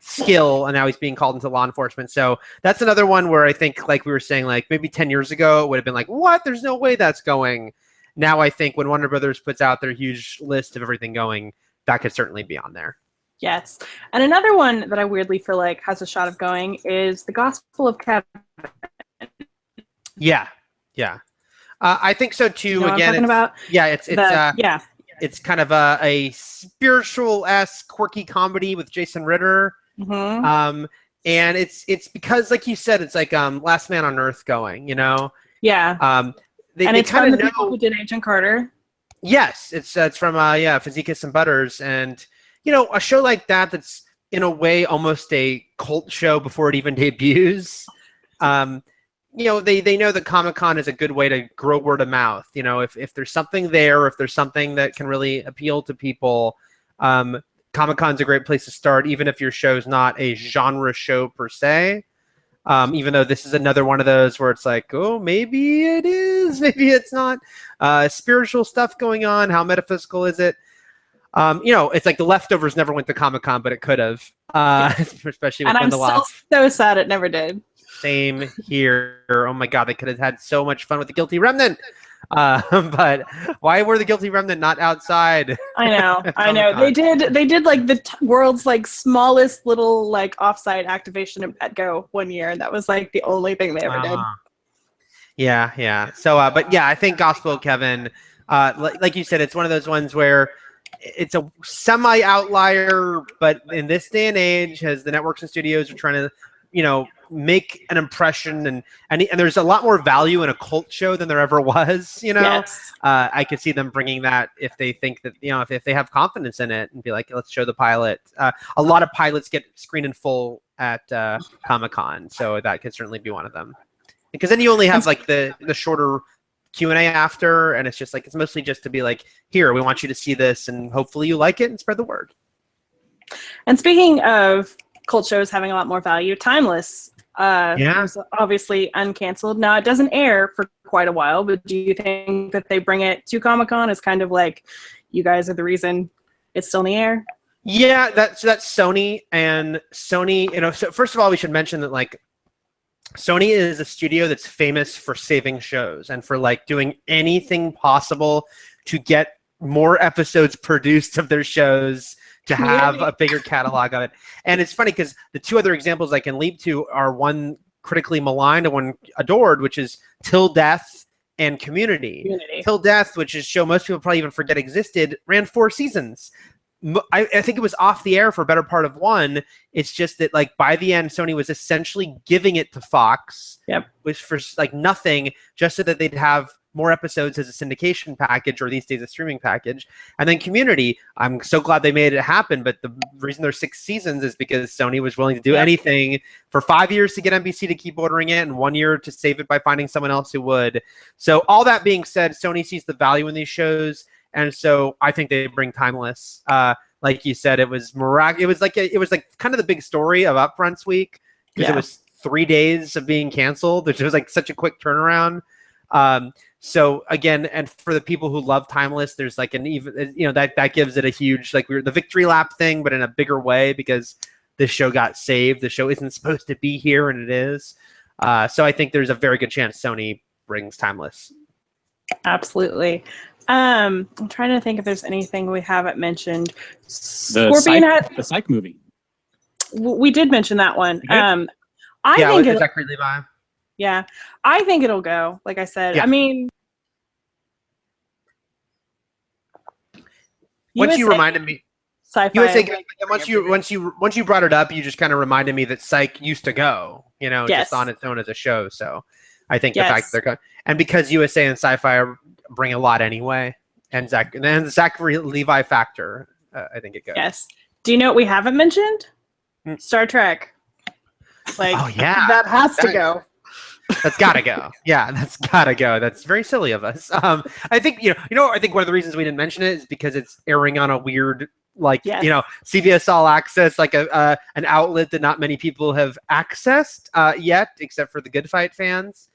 skill and now he's being called into law enforcement. So that's another one where I think, like we were saying, like maybe 10 years ago it would have been like, what? There's no way that's going. Now I think when Warner Brothers puts out their huge list of everything going, that could certainly be on there. Yes. And another one that I weirdly feel like has a shot of going is The Gospel of Kevin. Yeah. I think so too. You know Again, about? Yeah, Yeah. It's kind of a spiritual-esque quirky comedy with Jason Ritter. Mm-hmm. And it's because, like you said, it's like Last Man on Earth going, you know? Yeah. They it's from kind the of people who did Agent Carter. Yes, it's from Fazikis and Butters, and you know, a show like that's in a way almost a cult show before it even debuts. You know, they know that Comic-Con is a good way to grow word of mouth. You know, if there's something there, if there's something that can really appeal to people, Comic-Con's a great place to start, even if your show's not a genre show per se. Even though this is another one of those where it's like, oh, maybe it is, maybe it's not. Spiritual stuff going on. How metaphysical is it? You know, it's like The Leftovers never went to Comic-Con, but it could have, especially with And I'm still so sad it never did. Same here. Oh my God, they could have had so much fun with The Guilty Remnant. But why were The Guilty Remnant not outside? I know. They did like the world's like smallest little like offsite activation at Petco one year, and that was like the only thing they ever did. Yeah. So, but yeah, I think Gospel of Kevin, like you said, it's one of those ones where it's a semi-outlier, but in this day and age, as the networks and studios are trying to, you know, make an impression, and there's a lot more value in a cult show than there ever was, you know. Yes. I could see them bringing that if they think that, you know, if they have confidence in it and be like, let's show the pilot. A lot of pilots get screened in full at Comic-Con, so that could certainly be one of them, because then you only have like the shorter Q&A after, and it's just like, it's mostly just to be like, here, we want you to see this and hopefully you like it and spread the word. And speaking of cult shows having a lot more value, Timeless was obviously uncanceled. Now, it doesn't air for quite a while, but do you think that they bring it to Comic-Con as kind of like, you guys are the reason it's still in the air? Yeah, that's Sony. And Sony, you know, so first of all, we should mention that like Sony is a studio that's famous for saving shows and for like doing anything possible to get more episodes produced of their shows, to have a bigger catalog of it. And it's funny because the two other examples I can leap to are one critically maligned and one adored, which is Till Death and Community. Till Death, which is a show most people probably even forget existed, ran 4 seasons. I think it was off the air for a better part of 1. It's just that like by the end, Sony was essentially giving it to Fox, which for like nothing, just so that they'd have more episodes as a syndication package, or these days a streaming package. And then Community, I'm so glad they made it happen, but the reason there's 6 seasons is because Sony was willing to do anything for 5 years to get NBC to keep ordering it, and 1 year to save it by finding someone else who would. So all that being said, Sony sees the value in these shows, and so I think they bring Timeless. Like you said, it was miraculous. It was like kind of the big story of Upfronts week, because it was 3 days of being canceled, which was like such a quick turnaround. So again, and for the people who love Timeless, there's like an even, you know, that gives it a huge, like the victory lap thing, but in a bigger way, because this show got saved. The show isn't supposed to be here, and it is. So I think there's a very good chance Sony brings Timeless. Absolutely. I'm trying to think if there's anything we haven't mentioned. The Psych movie. We did mention that one. We did? I Yeah, think with it, Zachary Levi. yeah, I think it'll go. Like I said, Yeah. I mean, Once you USA reminded me, Sci-Fi. USA. like, Once you brought it up, you just kind of reminded me that Psych used to go. You know, Yes. just on its own as a show. So I think the Yes. fact that they're going, and because USA and Sci-Fi bring a lot anyway, and the Zachary Levi factor, I think it goes. Yes. Do you know what we haven't mentioned? Hmm. Star Trek. Like, Oh yeah, that has to go. that's gotta go. Yeah, that's gotta go. That's very silly of us. I think I think one of the reasons we didn't mention it is because it's airing on a weird, like, Yes. CBS All Access, like an outlet that not many people have accessed yet, except for the Good Fight fans.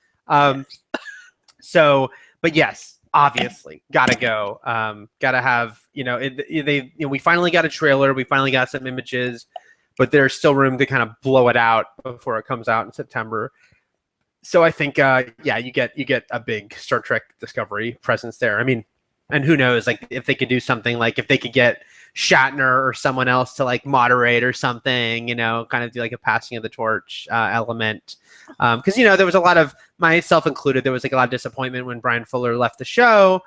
So, but yes, obviously, gotta go. Gotta have, we finally got a trailer. We finally got some images, but there's still room to kind of blow it out before it comes out in September. So I think, you get a big Star Trek Discovery presence there. I mean, and who knows, like, if they could do something, like if they could get Shatner or someone else to like moderate or something, kind of do like a passing of the torch element. Because there was a lot of, myself included, there was like a lot of disappointment when Brian Fuller left the show.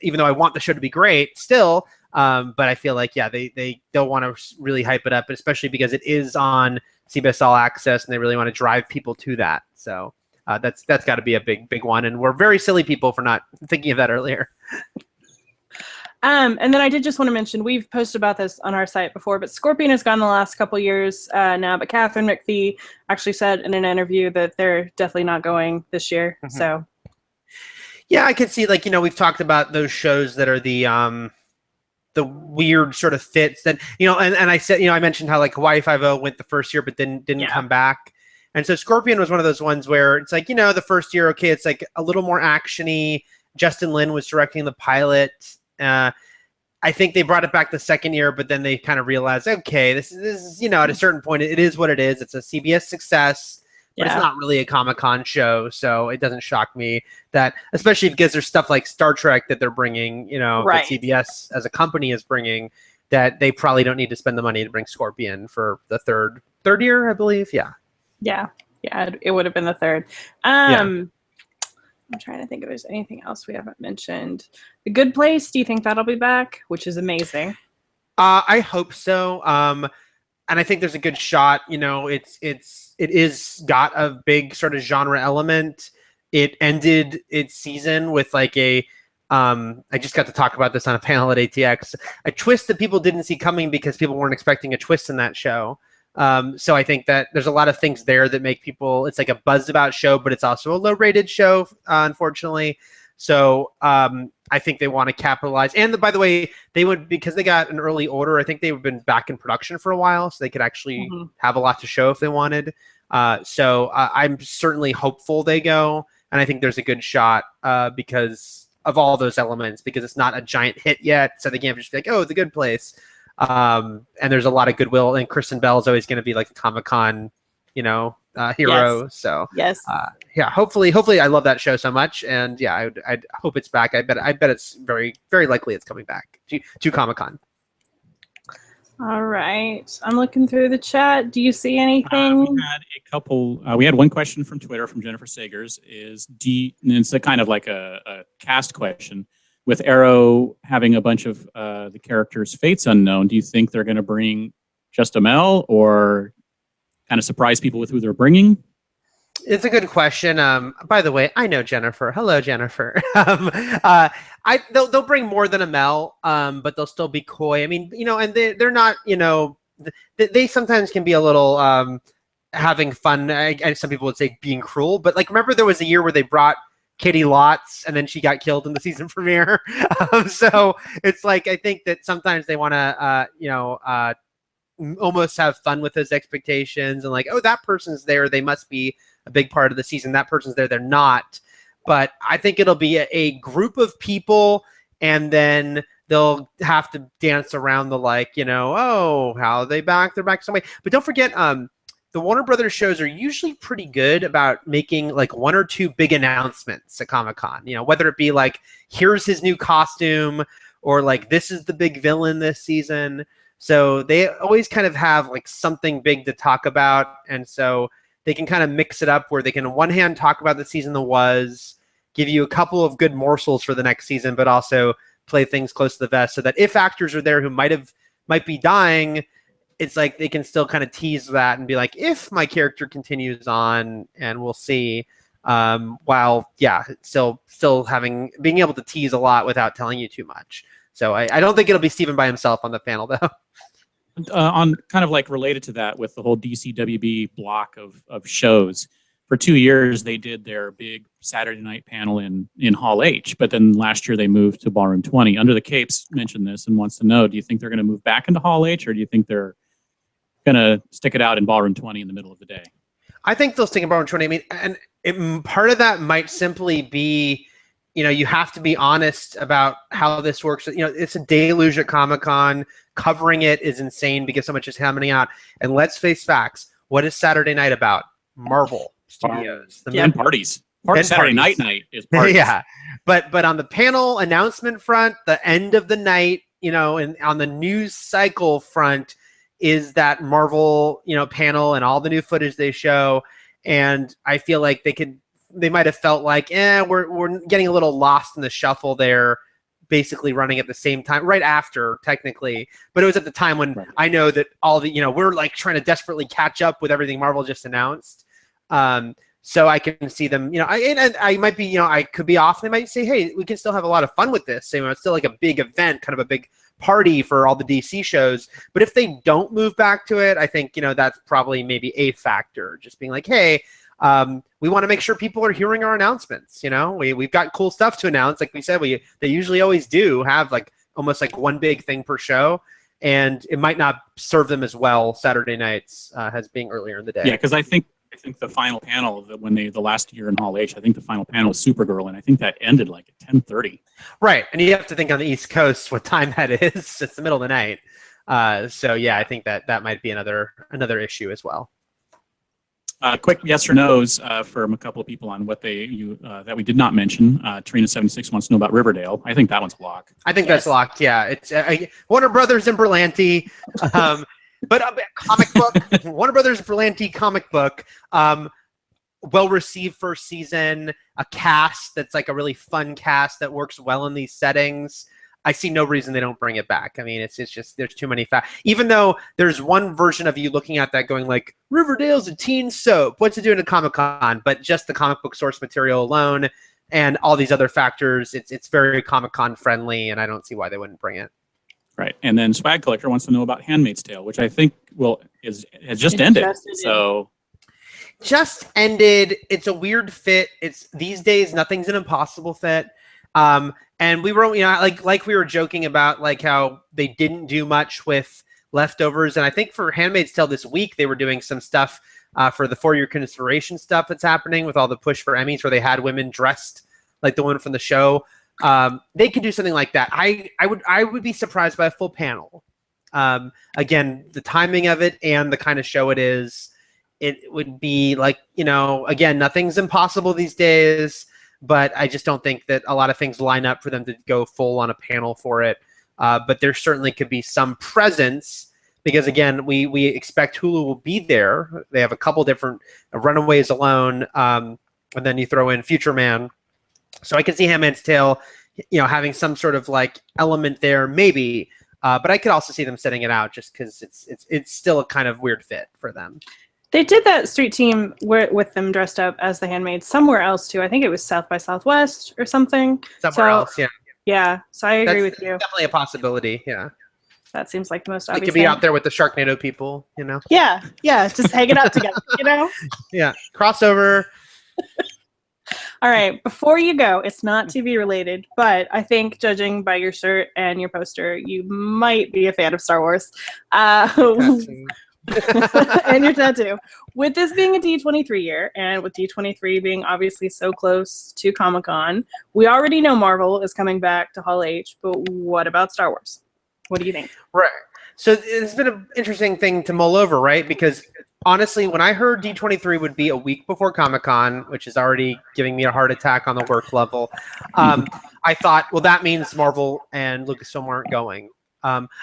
Even though I want the show to be great still, but I feel like they don't want to really hype it up, especially because it is on CBS All Access and they really want to drive people to that. So that's got to be a big one, and we're very silly people for not thinking of that earlier. And then I did just want to mention, we've posted about this on our site before, but Scorpion has gone the last couple years now, but Catherine McPhee actually said in an interview that they're definitely not going this year. Mm-hmm. So yeah, I could see, like, we've talked about those shows that are the weird sort of fits that, and I said, I mentioned how like Hawaii Five-0 went the first year, but then didn't come back. And so Scorpion was one of those ones where it's like, the first year, okay, it's like a little more action-y. Justin Lin was directing the pilot. I think they brought it back the second year, but then they kind of realized, okay, this is at a certain point, it is what it is. It's a CBS success, but it's not really a Comic-Con show. So it doesn't shock me that, especially because there's stuff like Star Trek that they're bringing, that CBS as a company is bringing, that they probably don't need to spend the money to bring Scorpion for the third year, I believe. Yeah, it would have been the third. I'm trying to think if there's anything else we haven't mentioned. The Good Place, do you think that'll be back? Which is amazing. I hope so. And I think there's a good shot. It is got a big sort of genre element. It ended its season with like I just got to talk about this on a panel at ATX, a twist that people didn't see coming because people weren't expecting a twist in that show. So I think that there's a lot of things there that make people, it's like a buzzed about show, but it's also a low rated show, unfortunately. So I think they want to capitalize. And by the way, they would, because they got an early order, I think they've been back in production for a while, so they could actually have a lot to show if they wanted. So I'm certainly hopeful they go. And I think there's a good shot because of all those elements, because it's not a giant hit yet. So they can't just be like, oh, The Good Place. And there's a lot of goodwill, and Kristen Bell is always going to be like a Comic-Con, hero. Yes. So yes, hopefully, I love that show so much, and I'd hope it's back. I bet it's very, very likely it's coming back to Comic-Con. All right, I'm looking through the chat. Do you see anything? We had a couple. We had one question from Twitter from Jennifer Sagers. And it's a kind of like a cast question. With Arrow having a bunch of the characters' fates unknown, do you think they're going to bring just Amel, or kind of surprise people with who they're bringing? It's a good question. By the way, I know Jennifer. Hello, Jennifer. They'll bring more than Amel, but they'll still be coy. I mean, and they're not, they sometimes can be a little having fun. Some people would say being cruel, but like, remember there was a year where they brought Katie Lotz, and then she got killed in the season premiere. So it's like, I think that sometimes they want to, almost have fun with those expectations, and like, oh, that person's there, they must be a big part of the season. That person's there, they're not. But I think it'll be a group of people, and then they'll have to dance around the oh, how are they back? They're back some way. But don't forget, the Warner Brothers shows are usually pretty good about making like one or two big announcements at Comic-Con. Whether it be like, here's his new costume, or like, this is the big villain this season. So they always kind of have like something big to talk about. And so they can kind of mix it up where they can on one hand talk about the season that was, give you a couple of good morsels for the next season, but also play things close to the vest so that if actors are there who might be dying, it's like they can still kind of tease that and be like, if my character continues on, and we'll see. While still being able to tease a lot without telling you too much. So I don't think it'll be Steven by himself on the panel though. On kind of like related to that with the whole DCWB block of shows, for 2 years they did their big Saturday night panel in Hall H, but then last year they moved to Ballroom 20. Under the Capes mentioned this and wants to know, do you think they're going to move back into Hall H, or do you think they're going to stick it out in Ballroom 20 in the middle of the day? I think they'll stick in Ballroom 20. I mean, and part of that might simply be, you have to be honest about how this works. It's a deluge at Comic-Con. Covering it is insane because so much is happening out. And let's face facts. What is Saturday night about? Marvel Studios. And parties. Saturday night is parties. Yeah. But on the panel announcement front, the end of the night, and on the news cycle front is that Marvel, panel and all the new footage they show. And I feel like they might have felt like, we're getting a little lost in the shuffle there, basically running at the same time, right after technically. But it was at the time when I know that all the, we're like trying to desperately catch up with everything Marvel just announced. So I can see them, I might be, I could be off. They might say, hey, we can still have a lot of fun with this. It's still like a big event, kind of a big party for all the DC shows. But if they don't move back to it, I think, that's probably maybe a factor. Just being like, hey, we want to make sure people are hearing our announcements. We've got cool stuff to announce. Like we said, they usually always do have like almost like one big thing per show. And it might not serve them as well Saturday nights as being earlier in the day. Yeah, because I think the final panel the last year in Hall H, I think the final panel was Supergirl, and I think that ended like at 10:30. Right, and you have to think on the East Coast what time that is. It's the middle of the night. So yeah, I think that might be another issue as well. Quick yes or no's from a couple of people on what that we did not mention. Trina76 wants to know about Riverdale. I think that one's a lock. I think that's locked. Yeah, it's Warner Brothers and Berlanti. But comic book, Warner Brothers Berlanti comic book, well received first season, a cast that's like a really fun cast that works well in these settings. I see no reason they don't bring it back. I mean, it's just there's too many facts. Even though there's one version of you looking at that going like, Riverdale's a teen soap. What's it doing to Comic-Con? But just the comic book source material alone and all these other factors, it's very Comic-Con friendly, and I don't see why they wouldn't bring it. Right, and then Swag Collector wants to know about Handmaid's Tale, which I think has just ended. Just ended. It's a weird fit. It's these days nothing's an impossible fit. And we were, like we were joking about like how they didn't do much with leftovers, and I think for Handmaid's Tale this week they were doing some stuff for the For Your Consideration stuff that's happening with all the push for Emmys, where they had women dressed like the one from the show. They could do something like that. I would be surprised by a full panel. Again, the timing of it and the kind of show it is, it would be like, again, nothing's impossible these days, but I just don't think that a lot of things line up for them to go full on a panel for it. But there certainly could be some presence because, again, we expect Hulu will be there. They have a couple different Runaways Alone, and then you throw in Future Man. So I can see Handmaid's Tale, having some sort of like element there, maybe. But I could also see them setting it out just because it's still a kind of weird fit for them. They did that street team with them dressed up as the Handmaids somewhere else too. I think it was South by Southwest or something. Somewhere else, yeah. Yeah, so I agree with you. Definitely a possibility, yeah. That seems like the most They obvious could be thing. out there with the Sharknado people, Yeah, just hanging out together, Yeah, crossover. All right, before you go, it's not TV related, but I think judging by your shirt and your poster, you might be a fan of Star Wars. And your tattoo. With this being a D23 year, and with D23 being obviously so close to Comic-Con, we already know Marvel is coming back to Hall H, but what about Star Wars? What do you think? Right. So it's been an interesting thing to mull over, right? Because honestly, when I heard D23 would be a week before Comic-Con, which is already giving me a heart attack on the work level, I thought, well, that means Marvel and Lucasfilm aren't going.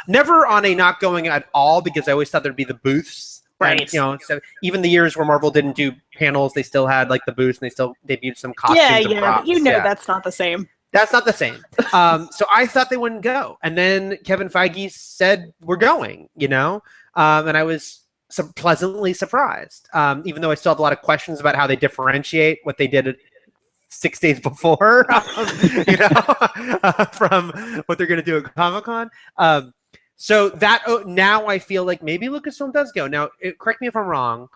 Never on a not going at all, because I always thought there'd be the booths. Right. And, you know, so even the years where Marvel didn't do panels, they still had like the booths, and they still debuted some costumes and props. But you know that's not the same. That's not the same. So I thought they wouldn't go. And then Kevin Feige said, we're going, you know? And I was pleasantly surprised, even though I still have a lot of questions about how they differentiate what they did 6 days before, you know, from what they're going to do at Comic-Con. So that now I feel like maybe Lucasfilm does go. Now, correct me if I'm wrong.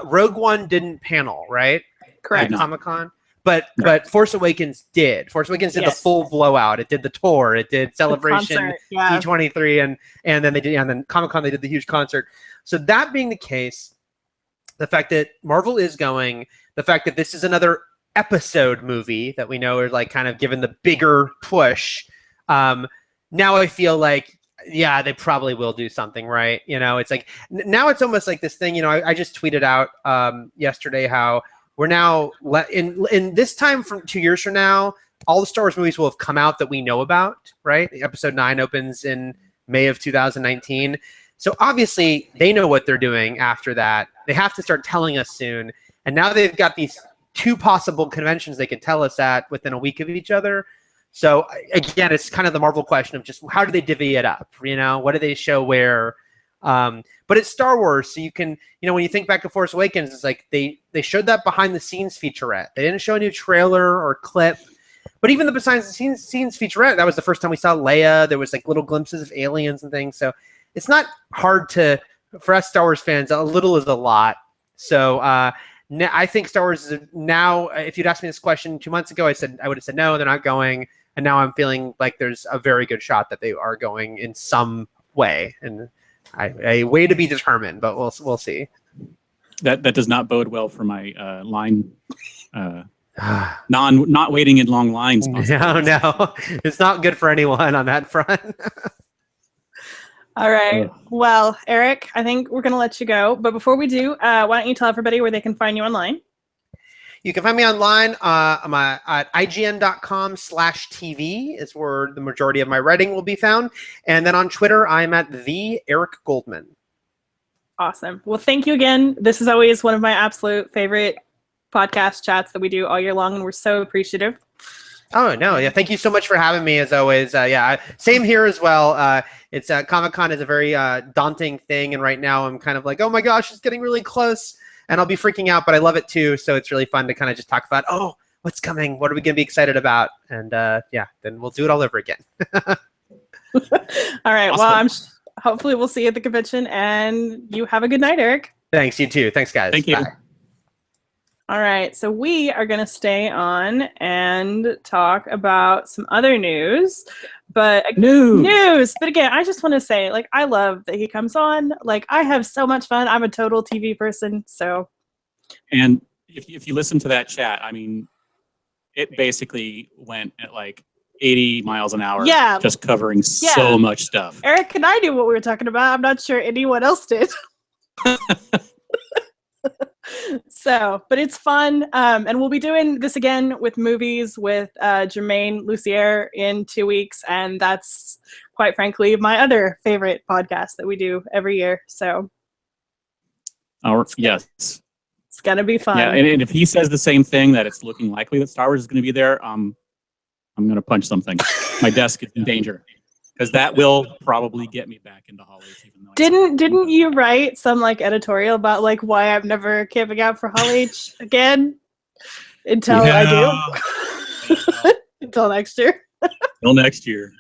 Rogue One didn't panel, right? Correct. At Comic-Con. But Force Awakens did. Force Awakens did the full blowout. It did the tour. It did Celebration, D23, and then they did, and then Comic-Con they did the huge concert. So that being the case, the fact that Marvel is going, the fact that this is another episode movie that we know are like kind of given the bigger push. Now I feel like, yeah, they probably will do something, right? You know, it's like now it's almost like this thing. You know, I just tweeted out yesterday how we're now in this time from 2 years from now, all the Star Wars movies will have come out that we know about, right? Episode 9 opens in May of 2019. So obviously they know what they're doing after that. They have to start telling us soon. And now they've got these 2 possible conventions they can tell us at within a week of each other. So again, it's kind of the Marvel question of just how do they divvy it up? You know, what do they show where? But it's Star Wars, so you can, you know, when you think back to Force Awakens, it's like they showed that behind the scenes featurette. They didn't show a new trailer or clip, but even the behind the scenes featurette, that was the first time we saw Leia. There was like little glimpses of aliens and things. So it's not hard for us Star Wars fans, a little is a lot. So I think Star Wars is now, if you'd asked me this question 2 months ago, I would have said no, they're not going. And now I'm feeling like there's a very good shot that they are going in some way. And a way to be determined, but we'll see. That does not bode well for my line. Not waiting in long lines. No, it's not good for anyone on that front. All right. Well, Eric, I think we're going to let you go. But before we do, why don't you tell everybody where they can find you online? You can find me online. I'm at ign.com/TV is where the majority of my writing will be found. And then on Twitter, I'm at the Eric Goldman. Awesome. Well, thank you again. This is always one of my absolute favorite podcast chats that we do all year long, and we're so appreciative. Oh, no. Yeah. Thank you so much for having me, as always. Same here as well. It's Comic-Con is a very daunting thing. And right now I'm kind of like, oh, my gosh, it's getting really close. And I'll be freaking out, but I love it too. So it's really fun to kind of just talk about, oh, what's coming? What are we going to be excited about? And then we'll do it all over again. All right. Awesome. Well, hopefully we'll see you at the convention, and you have a good night, Eric. Thanks. You too. Thanks, guys. Thank you. Bye. All right. So we are going to stay on and talk about some other news. But But again, I just want to say, like, I love that he comes on. Like, I have so much fun. I'm a total TV person. So. And if you listen to that chat, I mean, it basically went at like 80 miles an hour. Yeah. Just covering so much stuff. Eric and I knew what we were talking about. I'm not sure anyone else did. So, but it's fun. And we'll be doing this again with movies with Jermaine Lucier in 2 weeks. And that's, quite frankly, my other favorite podcast that we do every year. So, Yes. It's going to be fun. Yeah, and if he says the same thing, that it's looking likely that Star Wars is going to be there, I'm going to punch something. My desk is in danger. Because that will probably get me back into Hall H. Even though Didn't you write some like editorial about like why I'm never camping out for Hall H again until I do? Until next year. Until next year.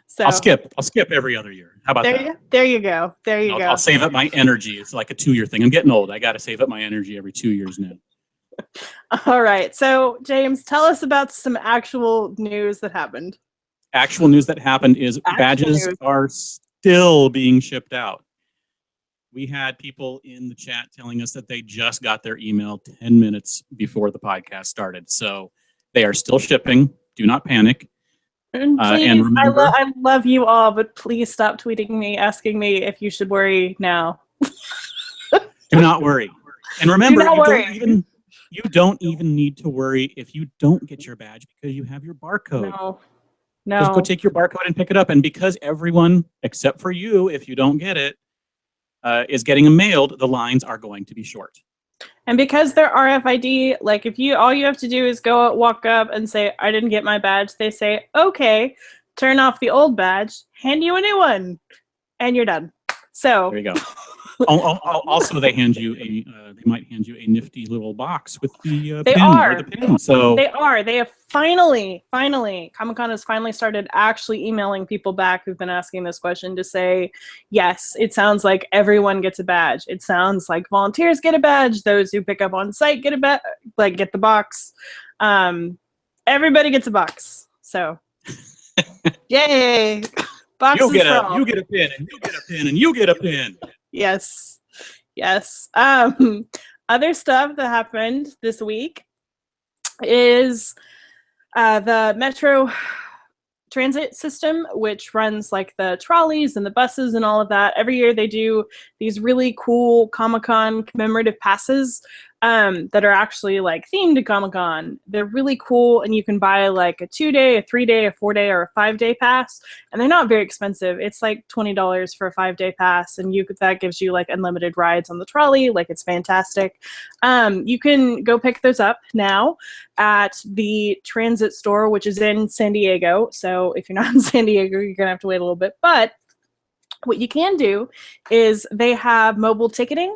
So I'll skip every other year. How about that? There you go. There you go. I'll save up my energy. It's like a 2-year thing. I'm getting old. I got to save up my energy every 2 years now. All right. So James, tell us about some actual news that happened. Actual news that happened is badges are still being shipped out. We had people in the chat telling us that they just got their email 10 minutes before the podcast started. So they are still shipping. Do not panic. And please, and remember, I love you all, but please stop tweeting me, asking me if you should worry now. do not worry. And remember, you don't even need to worry if you don't get your badge because you have your barcode. No. No. Just go take your barcode and pick it up. And because everyone, except for you, if you don't get it, is getting them mailed, the lines are going to be short. And because they're RFID, like if you all you have to do is go walk up and say, I didn't get my badge, they say, okay, turn off the old badge, hand you a new one, and you're done. So there you go. Also, they hand you they might hand you a nifty little box with the pin or the pin. So they have finally, Comic-Con has finally started actually emailing people back who've been asking this question to say, yes, it sounds like everyone gets a badge. It sounds like volunteers get a badge. Those who pick up on site get a badge, like get the box. Everybody gets a box. So, yay! Boxes you get a pin, and you get a pin, and you get a pin. Yes. Other stuff that happened this week is the Metro transit system, which runs like the trolleys and the buses and all of that. Every year they do these really cool Comic-Con commemorative passes that are actually like themed to Comic-Con. They're really cool, and you can buy like a 2-day, a 3-day, a 4-day, or a 5-day pass, and they're not very expensive. It's like $20 for a 5-day pass, and that gives you like unlimited rides on the trolley. Like, it's fantastic. You can go pick those up now at the transit store, which is in San Diego. So if you're not in San Diego, you're gonna have to wait a little bit. But what you can do is they have mobile ticketing.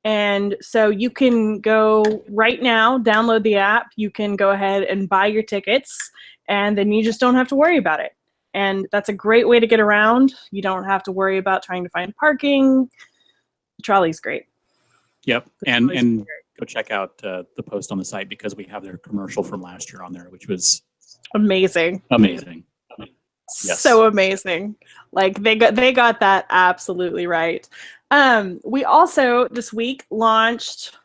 And so you can go right now, download the app, you can go ahead and buy your tickets, and then you just don't have to worry about it. And that's a great way to get around. You don't have to worry about trying to find parking. The trolley's great. Yep, and go check out the post on the site, because we have their commercial from last year on there, which was amazing. Yes. So amazing. Like they got that absolutely right. We also this week launched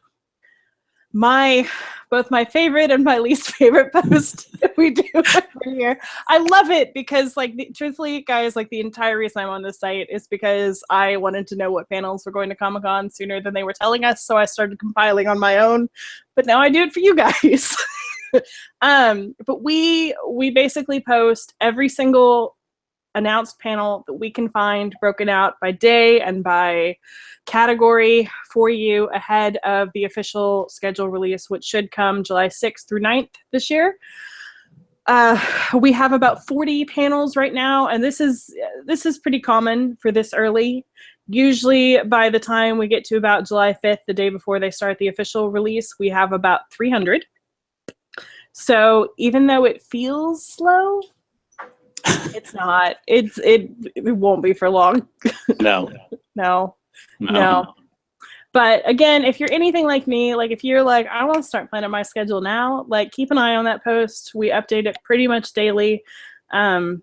both my favorite and my least favorite post that we do every year. I love it because, like, truthfully, guys, like the entire reason I'm on this site is because I wanted to know what panels were going to Comic-Con sooner than they were telling us, so I started compiling on my own. But now I do it for you guys. But we basically post every single announced panel that we can find, broken out by day and by category for you ahead of the official schedule release, which should come July 6th through 9th this year. We have about 40 panels right now, and this is pretty common for this early. Usually by the time we get to about July 5th, the day before they start the official release, we have about 300. So even though it feels slow, it's not. It won't be for long. No. But again, if you're anything like me, like if you're like, I want to start planning my schedule now, like keep an eye on that post. We update it pretty much daily. And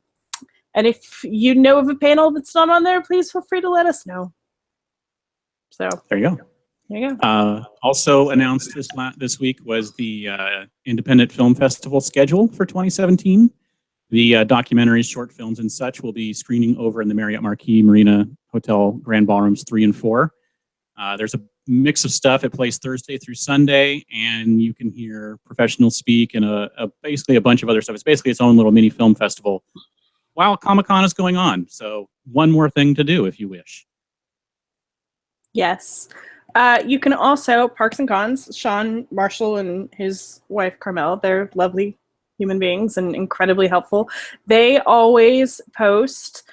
if you know of a panel that's not on there, please feel free to let us know. So there you go. There you go. Also announced this week was the Independent Film Festival schedule for 2017. The documentaries, short films, and such will be screening over in the Marriott Marquis Marina Hotel Grand Ballrooms 3 and 4. There's a mix of stuff. It plays Thursday through Sunday, and you can hear professionals speak and basically a bunch of other stuff. It's basically its own little mini film festival while Comic-Con is going on. So one more thing to do if you wish. Yes. You can also, Parks and Cons, Sean Marshall and his wife Carmel, they're lovely human beings and incredibly helpful. They always post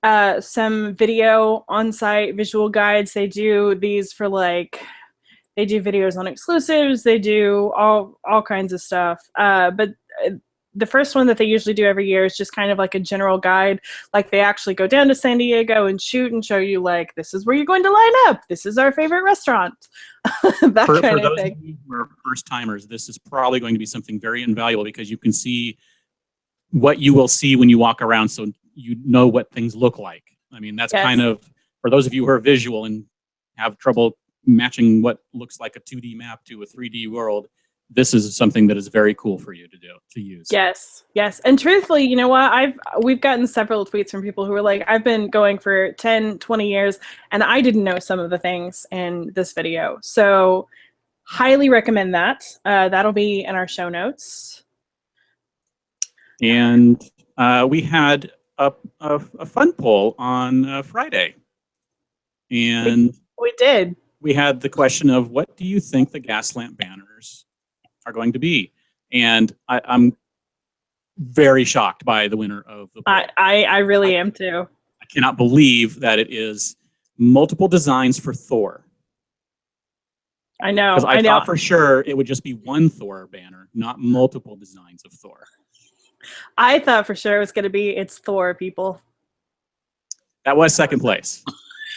some video on-site visual guides. They do these for they do videos on exclusives. They do all kinds of stuff. But the first one that they usually do every year is just kind of like a general guide. Like they actually go down to San Diego and shoot and show you like, this is where you're going to line up. This is our favorite restaurant. That for kind of those thing. Of you who are first timers, this is probably going to be something very invaluable because you can see what you will see when you walk around, so you know what things look like. I mean, that's kind of, for those of you who are visual and have trouble matching what looks like a 2D map to a 3D world, this is something that is very cool for you to use. Yes. And truthfully, you know what? We've gotten several tweets from people who are like, I've been going for 10, 20 years, and I didn't know some of the things in this video. So highly recommend that. That'll be in our show notes. And we had a fun poll on Friday. And We did. we had the question of, what do you think the gas lamp banners are going to be? And I'm very shocked by the winner of the poll. I really am too. I cannot believe that it is multiple designs for Thor. I know. Because I thought for sure it would just be one Thor banner, not multiple designs of Thor. I thought for sure it was going to be it's Thor, people. That was second place.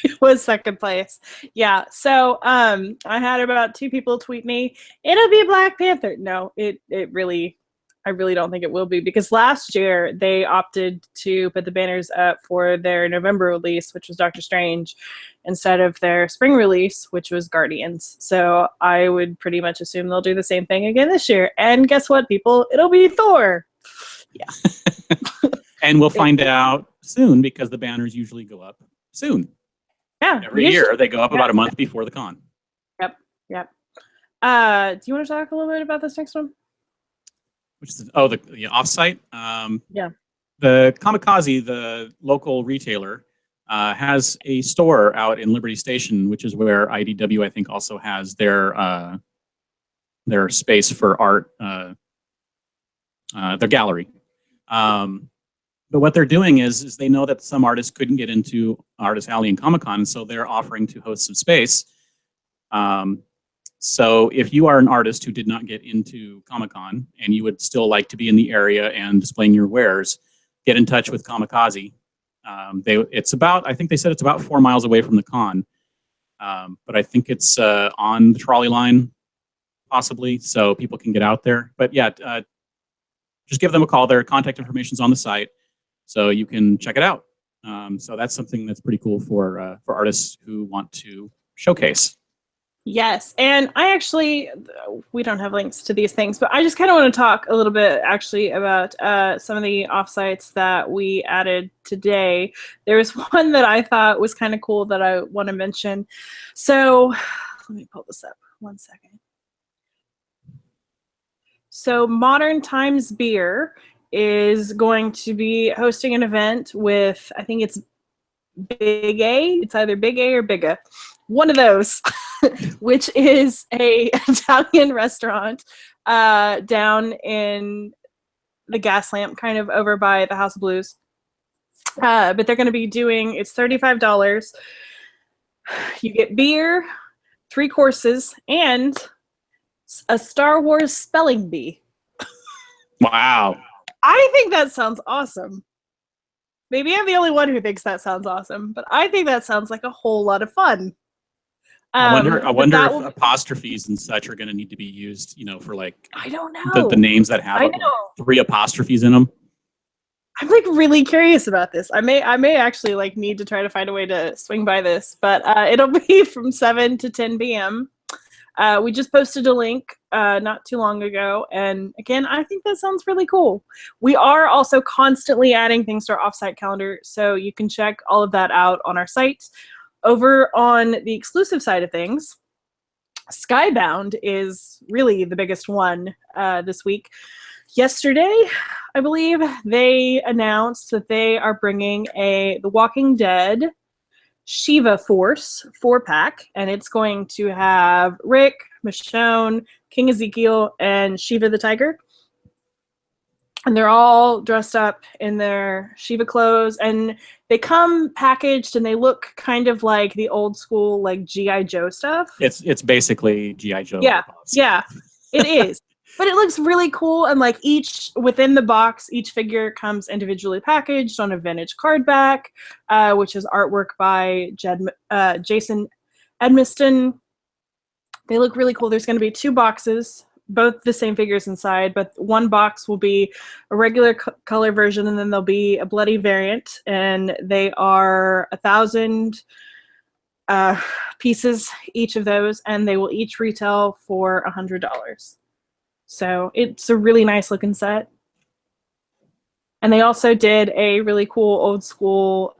It was second place. Yeah. So I had about 2 people tweet me, it'll be Black Panther. No, I really don't think it will be, because last year they opted to put the banners up for their November release, which was Doctor Strange, instead of their spring release, which was Guardians. So I would pretty much assume they'll do the same thing again this year. And guess what, people? It'll be Thor. Yeah. And we'll find out soon, because the banners usually go up soon. Yeah. Every year they go up about a month before the con. Yep. Do you want to talk a little bit about this next one? Which is the offsite. Yeah. The Kamikaze, the local retailer, has a store out in Liberty Station, which is where IDW, I think, also has their space for art, their gallery. But what they're doing is they know that some artists couldn't get into Artist Alley and Comic-Con, so they're offering to host some space. So if you are an artist who did not get into Comic-Con and you would still like to be in the area and displaying your wares, get in touch with Kamikaze. I think they said it's about 4 miles away from the con, but I think it's on the trolley line, possibly, so people can get out there. But yeah, just give them a call. Their contact information is on the site, so you can check it out. So that's something that's pretty cool for artists who want to showcase. Yes, and we don't have links to these things, but I just kind of want to talk a little bit actually about some of the offsites that we added today. There was one that I thought was kind of cool that I want to mention. So let me pull this up 1 second. So Modern Times Beer is going to be hosting an event with, I think it's Big A. It's either Big A or Big A. One of those, which is a Italian restaurant down in the Gas Lamp, kind of over by the House of Blues. But they're going to be doing, it's $35. You get beer, 3 courses, and a Star Wars spelling bee. Wow. I think that sounds awesome. Maybe I'm the only one who thinks that sounds awesome, but I think that sounds like a whole lot of fun. I wonder if apostrophes and such are going to need to be used, for like, I don't know, the names that have 3 apostrophes in them. I'm like really curious about this. I may actually like need to try to find a way to swing by this, but it'll be from 7 to 10 p.m. We just posted a link not too long ago, and again, I think that sounds really cool. We are also constantly adding things to our offsite calendar, so you can check all of that out on our site. Over on the exclusive side of things, Skybound is really the biggest one this week. Yesterday, I believe, they announced that they are bringing The Walking Dead Shiva Force 4-pack, and it's going to have Rick, Michonne, King Ezekiel, and Shiva the Tiger. And they're all dressed up in their Shiva clothes, and they come packaged, and they look kind of like the old school, like G.I. Joe stuff. It's basically G.I. Joe. Yeah, it is. But it looks really cool, and like within the box, each figure comes individually packaged on a vintage card back, which is artwork by Jason Edmiston. They look really cool. There's going to be 2 boxes, both the same figures inside, but one box will be a regular color version, and then there'll be a bloody variant, and they are 1,000 pieces, each of those, and they will each retail for $100. So it's a really nice looking set. And they also did a really cool old school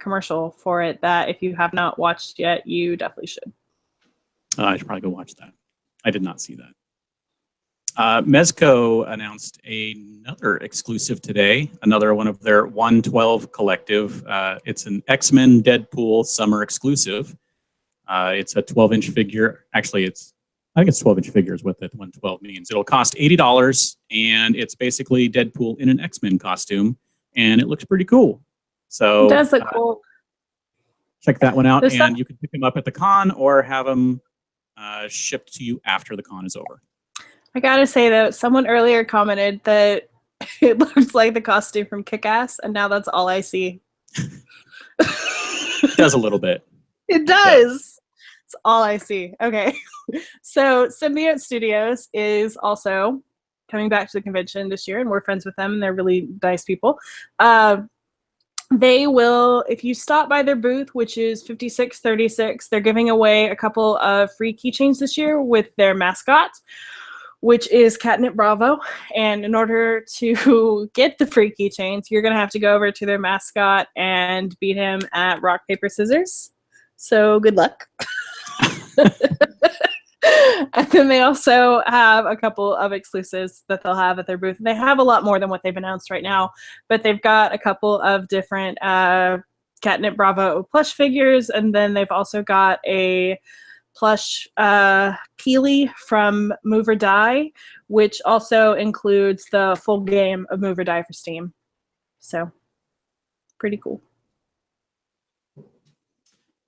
commercial for it that if you have not watched yet, you definitely should. I should probably go watch that. I did not see that. Mezco announced another exclusive today, another one of their 112 collective. It's an X-Men Deadpool summer exclusive. It's a 12-inch figure. Actually, I think it's 12-inch figure is what that 112 means. It'll cost $80, and it's basically Deadpool in an X-Men costume, and it looks pretty cool. So It does look cool. check that one out, There's and you can pick them up at the con or have them shipped to you after the con is over. I gotta say though, someone earlier commented that it looks like the costume from Kick-Ass, and now that's all I see. It does a little bit. It does. It's all I see. Okay. So Symbiote Studios is also coming back to the convention this year, and we're friends with them, and they're really nice people. They will, if you stop by their booth, which is 5636, they're giving away a couple of free keychains this year with their mascot, which is Catnip Bravo. And in order to get the free keychains, you're going to have to go over to their mascot and beat him at rock, paper, scissors. So good luck. And then they also have a couple of exclusives that they'll have at their booth. They have a lot more than what they've announced right now, but they've got a couple of different Catnip Bravo plush figures, and then they've also got a plush Peely from Move or Die, which also includes the full game of Move or Die for Steam. So pretty cool.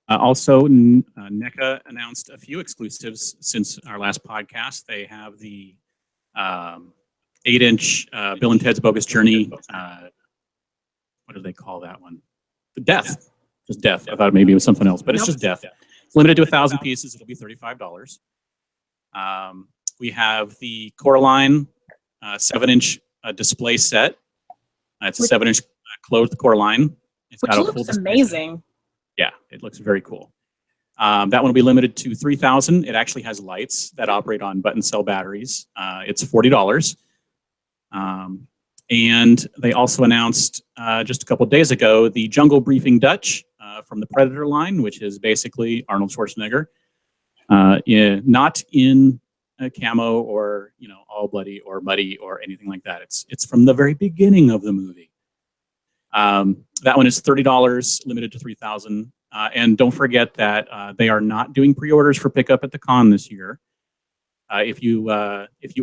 Also, NECA announced a few exclusives since our last podcast. They have the 8-inch Bill and Ted's Bogus Journey. What do they call that one? The Death. Just Death. I thought maybe it was something else, but it's just Death. It's limited to 1,000 pieces. It'll be $35. We have the Coraline 7-inch display set. It's a 7-inch closed Coraline. It's Which got a looks full amazing. Yeah, it looks very cool. That one will be limited to 3,000. It actually has lights that operate on button cell batteries. It's $40. And they also announced just a couple of days ago the Jungle Briefing Dutch from the Predator line, which is basically Arnold Schwarzenegger, not in a camo or all bloody or muddy or anything like that. It's from the very beginning of the movie. That one is $30, limited to 3,000. And don't forget that they are not doing pre-orders for pickup at the con this year. If you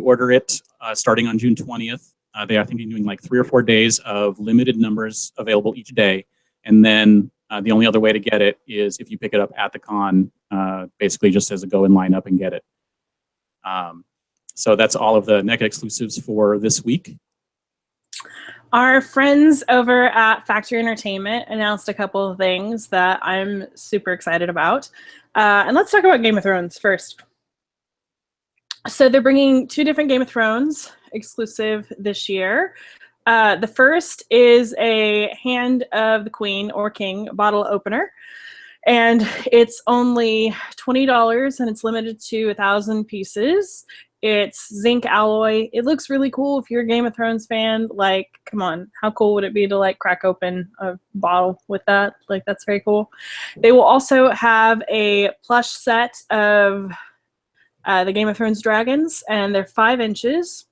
order it starting on June 20th, they are thinking doing like 3 or 4 days of limited numbers available each day. And then the only other way to get it is if you pick it up at the con, basically just as a go and line up and get it. So that's all of the NECA exclusives for this week. Our friends over at Factory Entertainment announced a couple of things that I'm super excited about. And let's talk about Game of Thrones first. So they're bringing 2 different Game of Thrones exclusive this year. The first is a Hand of the Queen or King bottle opener. And it's only $20 and it's limited to 1,000 pieces. It's zinc alloy. It looks really cool. If you're a Game of Thrones fan, like, come on, how cool would it be to like crack open a bottle with that? Like, that's very cool. They will also have a plush set of the Game of Thrones dragons, and they're 5 inches.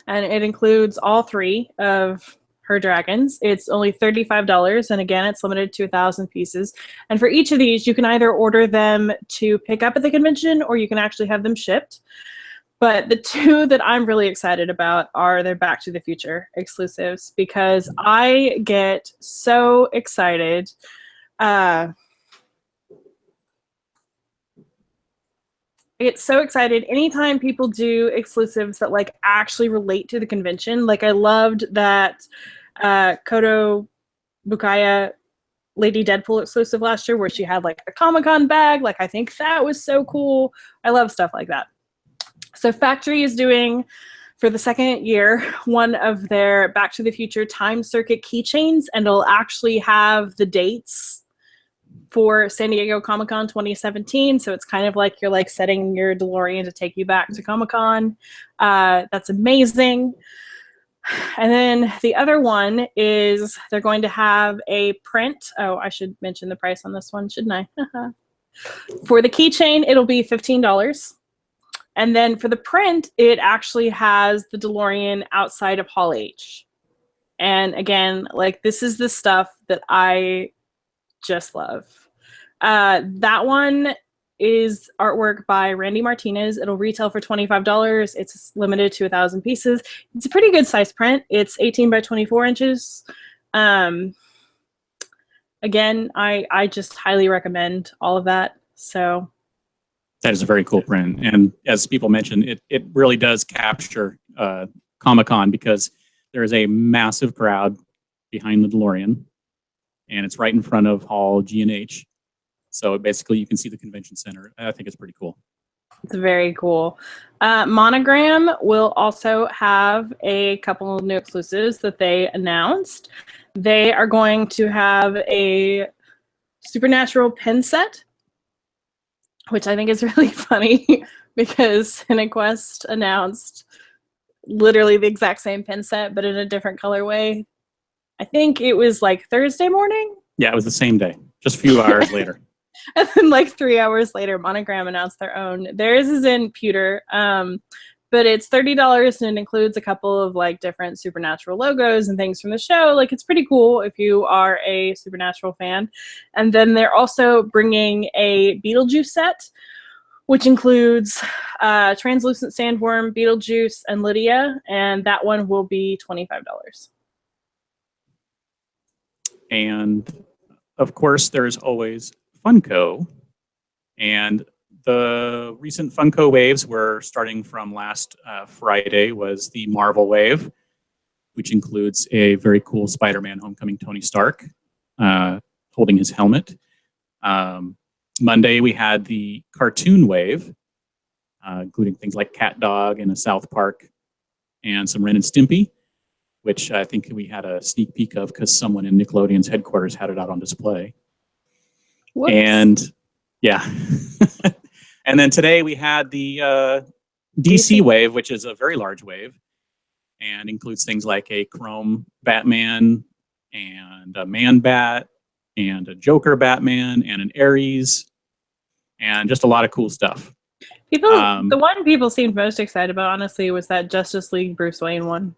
And it includes all 3 of her dragons. It's only $35, and again, it's limited to 1,000 pieces. And for each of these, you can either order them to pick up at the convention, or you can actually have them shipped. But the 2 that I'm really excited about are their Back to the Future exclusives, because I get so excited. I get so excited anytime people do exclusives that like actually relate to the convention. Like I loved that Koto Bukaya Lady Deadpool exclusive last year where she had like a Comic-Con bag. Like I think that was so cool. I love stuff like that. So Factory is doing, for the 2nd year, one of their Back to the Future Time Circuit keychains, and it'll actually have the dates for San Diego Comic-Con 2017. So it's kind of like you're like setting your DeLorean to take you back to Comic-Con. That's amazing. And then the other one is they're going to have a print. Oh, I should mention the price on this one, shouldn't I? For the keychain, it'll be $15. And then for the print, it actually has the DeLorean outside of Hall H. And again, like, this is the stuff that I just love. That one is artwork by Randy Martinez. It'll retail for $25. It's limited to 1,000 pieces. It's a pretty good size print. It's 18 by 24 inches. Again, I just highly recommend all of that. So that is a very cool print. And as people mentioned, it really does capture Comic-Con, because there is a massive crowd behind the DeLorean, and it's right in front of Hall G&H. So basically you can see the convention center. I think it's pretty cool. It's very cool. Monogram will also have a couple of new exclusives that they announced. They are going to have a Supernatural pen set, which I think is really funny because CineQuest announced literally the exact same pen set, but in a different colorway. I think it was like Thursday morning. Yeah, it was the same day, just a few hours later. And then like 3 hours later, Monogram announced their own. Theirs is in pewter, but it's $30 and it includes a couple of like different Supernatural logos and things from the show. Like, it's pretty cool if you are a Supernatural fan. And then they're also bringing a Beetlejuice set, which includes Translucent Sandworm, Beetlejuice, and Lydia, and that one will be $25. And of course, there's always Funko, and the recent Funko waves were starting from last Friday was the Marvel wave, which includes a very cool Spider-Man Homecoming Tony Stark holding his helmet. Monday, we had the cartoon wave, including things like Cat Dog and a South Park and some Ren and Stimpy, which I think we had a sneak peek of because someone in Nickelodeon's headquarters had it out on display. Whoops. And yeah. And then today we had the DC wave, which is a very large wave and includes things like a Chrome Batman and a Man-Bat and a Joker Batman and an Ares and just a lot of cool stuff. People, the one people seemed most excited about, honestly, was that Justice League Bruce Wayne one.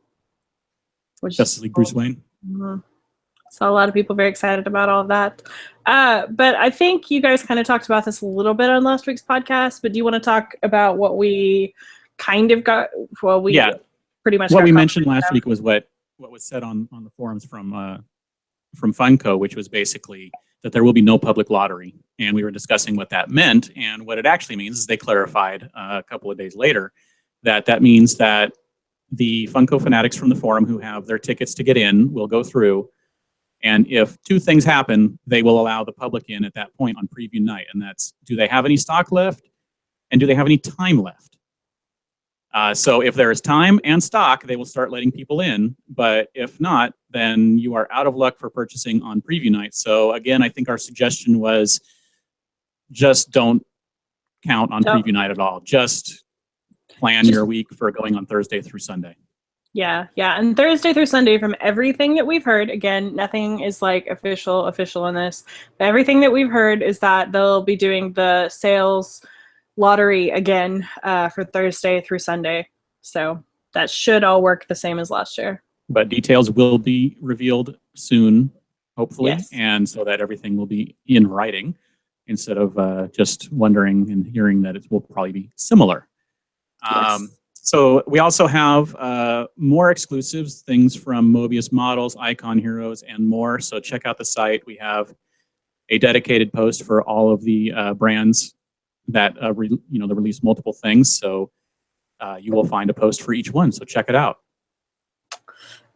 Justice League Bruce Wayne. Mm-hmm. Saw a lot of people very excited about all of that. But I think you guys kind of talked about this a little bit on last week's podcast, but do you want to talk about what we kind of got? Well, we pretty much what we mentioned last week was what was said on the forums from Funko, which was basically that there will be no public lottery. And we were discussing what that meant. And what it actually means is they clarified a couple of days later that means that the Funko fanatics from the forum who have their tickets to get in will go through. And if two things happen, they will allow the public in at that point on preview night. And that's, do they have any stock left? And do they have any time left? So if there is time and stock, they will start letting people in. But if not, then you are out of luck for purchasing on preview night. So again, I think our suggestion was just don't count on preview night at all. Just plan your week for going on Thursday through Sunday. Yeah. And Thursday through Sunday, from everything that we've heard, again, nothing is like official on this, but everything that we've heard is that they'll be doing the sales lottery again for Thursday through Sunday. So that should all work the same as last year. But details will be revealed soon, hopefully, yes. And so that everything will be in writing instead of just wondering and hearing that it will probably be similar. Yes. So we also have more exclusives, things from Mobius Models, Icon Heroes, and more. So check out the site. We have a dedicated post for all of the brands that they release multiple things. So you will find a post for each one. So check it out.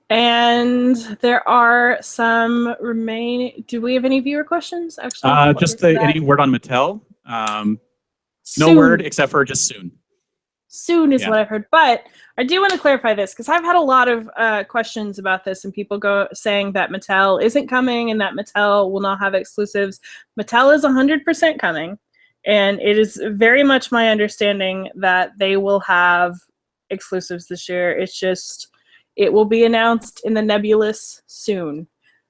And there are some remaining. Do we have any viewer questions? Actually, just any word on Mattel. No soon. word except for just soon. Soon is what I've heard, but I do want to clarify this because I've had a lot of questions about this, and people saying that Mattel isn't coming and that Mattel will not have exclusives. Mattel is 100% coming, and it is very much my understanding that they will have exclusives this year. It's just it will be announced in the nebulous soon.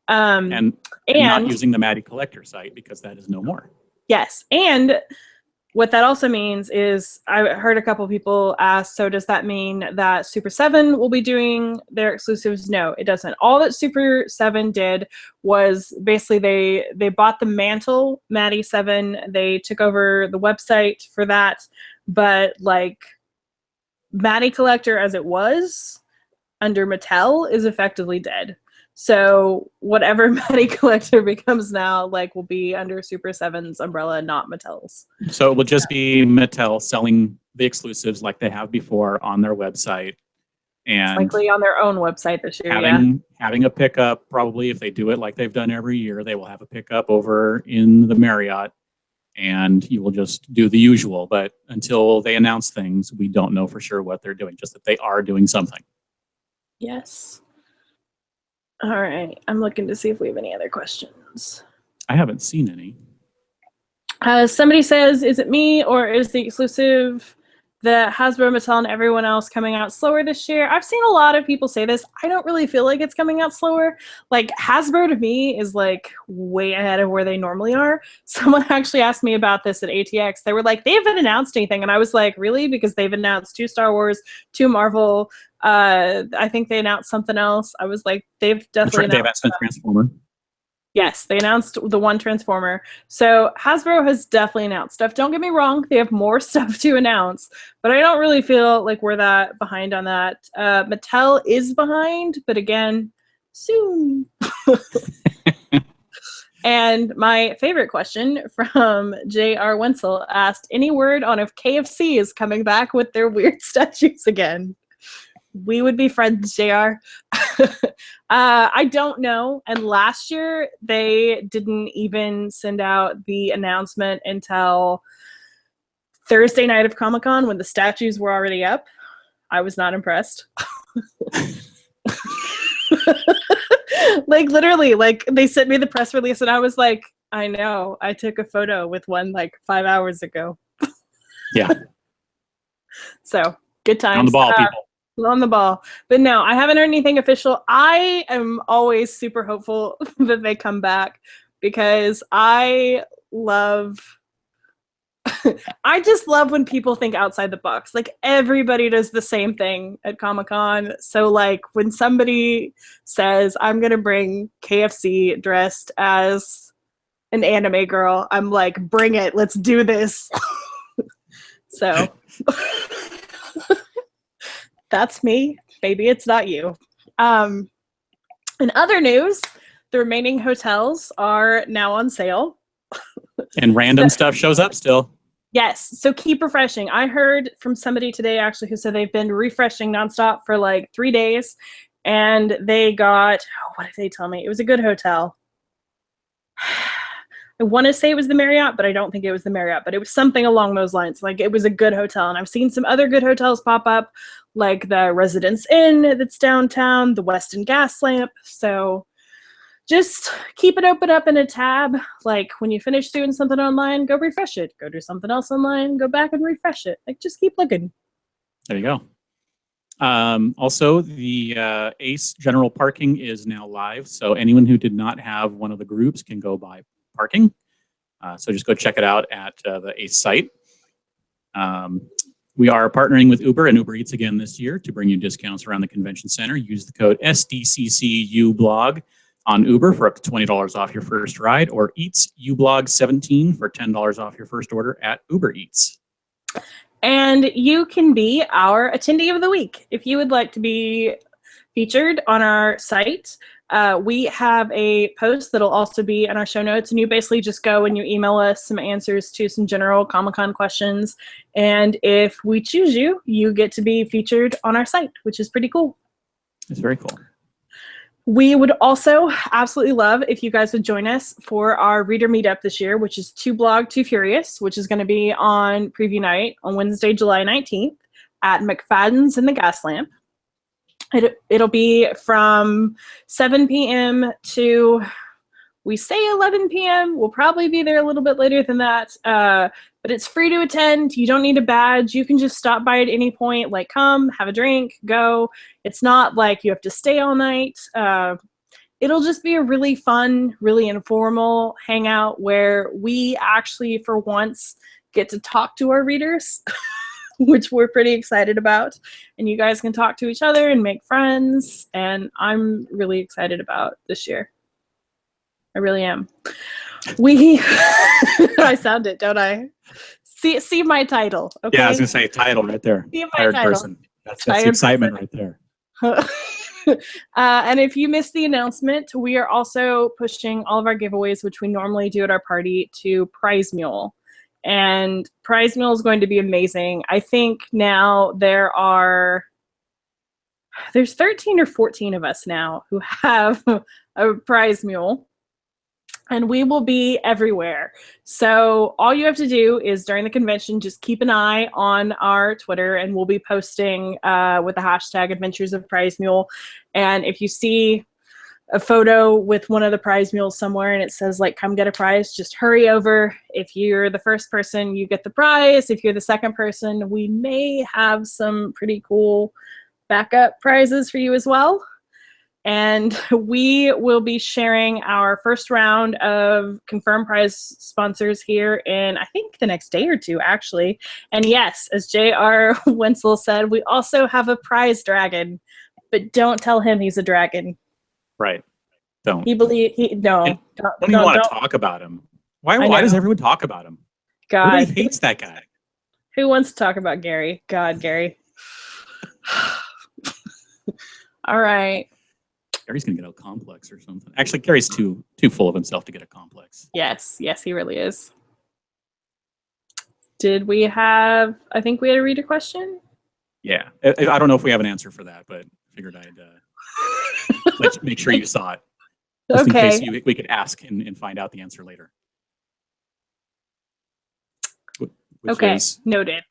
And not using the Maddie Collector site because that is no more. Yes, and what that also means is I heard a couple people ask, so does that mean that Super 7 will be doing their exclusives? No, it doesn't. All that Super 7 did was basically they bought the mantle, Maddie 7. They took over the website for that. But like Maddie Collector as it was under Mattel is effectively dead. So whatever Maddie Collector becomes now, like, will be under Super 7's umbrella, not Mattel's. So it will just be Mattel selling the exclusives like they have before on their website, and Likely on their own website this year. having a pickup. Probably if they do it like they've done every year, they will have a pickup over in the Marriott, and you will just do the usual. But until they announce things, we don't know for sure what they're doing. Just that they are doing something. Yes. All right. I'm looking to see if we have any other questions. I haven't seen any. Somebody says, is it me or is the exclusive the Hasbro, Mattel, and everyone else coming out slower this year? I've seen a lot of people say this. I don't really feel like it's coming out slower. Like, Hasbro to me is like way ahead of where they normally are. Someone actually asked me about this at ATX. They were like, they haven't announced anything. And I was like, really? Because they've announced 2 Star Wars, 2 Marvel. I think they announced something else. I was like, they've definitely announced a Transformer. Yes, they announced the 1 Transformer. So Hasbro has definitely announced stuff. Don't get me wrong, they have more stuff to announce, but I don't really feel like we're that behind on that. Mattel is behind, but again, soon. And my favorite question from J.R. Wenzel asked, any word on if KFC is coming back with their weird statues again? We would be friends, JR. I don't know. And last year, they didn't even send out the announcement until Thursday night of Comic-Con when the statues were already up. I was not impressed. Like, literally, like, they sent me the press release and I was like, I know. I took a photo with one like 5 hours ago. Yeah. So, good times. On the ball, people. On the ball. But no, I haven't heard anything official. I am always super hopeful that they come back because I just love when people think outside the box. Like, everybody does the same thing at Comic-Con. So like when somebody says, I'm going to bring KFC dressed as an anime girl, I'm like, bring it. Let's do this. So that's me. Maybe it's not you. In other news, the remaining hotels are now on sale. And random stuff shows up still. Yes. So keep refreshing. I heard from somebody today actually who said they've been refreshing nonstop for like 3 days. And they got, what did they tell me? It was a good hotel. I want to say it was the Marriott, but I don't think it was the Marriott. But it was something along those lines. Like, it was a good hotel. And I've seen some other good hotels pop up, like the Residence Inn that's downtown, the Westin Gas Lamp. So just keep it open up in a tab. Like, when you finish doing something online, go refresh it. Go do something else online, go back and refresh it. Like, just keep looking. There you go. Also, the ACE general parking is now live. So anyone who did not have one of the groups can go buy parking. So just go check it out at the ACE site. We are partnering with Uber and Uber Eats again this year to bring you discounts around the convention center. Use the code SDCCUblog on Uber for up to $20 off your first ride, or Eats Ublog 17 for $10 off your first order at Uber Eats. And you can be our attendee of the week. If you would like to be featured on our site, we have a post that'll also be in our show notes, and you basically just go and you email us some answers to some general Comic-Con questions. And if we choose you, you get to be featured on our site, which is pretty cool. It's very cool. We would also absolutely love if you guys would join us for our reader meetup this year, which is 2 Blog, 2 Furious, which is going to be on preview night on Wednesday, July 19th at McFadden's in the Gas Lamp. It'll be from 7 p.m. to, we say 11 p.m. We'll probably be there a little bit later than that. But it's free to attend. You don't need a badge. You can just stop by at any point. Like, come, have a drink, go. It's not like you have to stay all night. It'll just be a really fun, really informal hangout where we actually, for once, get to talk to our readers, which we're pretty excited about. And you guys can talk to each other and make friends. And I'm really excited about this year. I really am. I sound it, don't I? See my title. Okay. Yeah, I was gonna say title right there. See my Tired title. person. That's the Tired excitement person. right there. And if you missed the announcement, we are also pushing all of our giveaways, which we normally do at our party, to Prize Mule. And Prize Mule is going to be amazing. I think now there's 13 or 14 of us now who have a Prize Mule. And we will be everywhere. So all you have to do is during the convention, just keep an eye on our Twitter, and we'll be posting with the hashtag Adventures of Prize Mule. And if you see a photo with one of the prize mules somewhere and it says like, come get a prize, just hurry over. If you're the first person, you get the prize. If you're the second person, we may have some pretty cool backup prizes for you as well. And we will be sharing our first round of confirmed prize sponsors here in, I think, the next day or two, actually. And yes, as J.R. Wenzel said, we also have a prize dragon, but don't tell him he's a dragon. Right. Don't. No. Don't even want to talk about him. Why does everyone talk about him? God. Everybody hates that guy. Who wants to talk about Gary? God, Gary. All right. Gary's gonna get a complex or something. Actually, Gary's too full of himself to get a complex. Yes, he really is. Did we have? I think we had a reader question. Yeah, I don't know if we have an answer for that, but figured I'd make sure you saw it, just Okay. in case we could ask and find out the answer later. Okay, noted.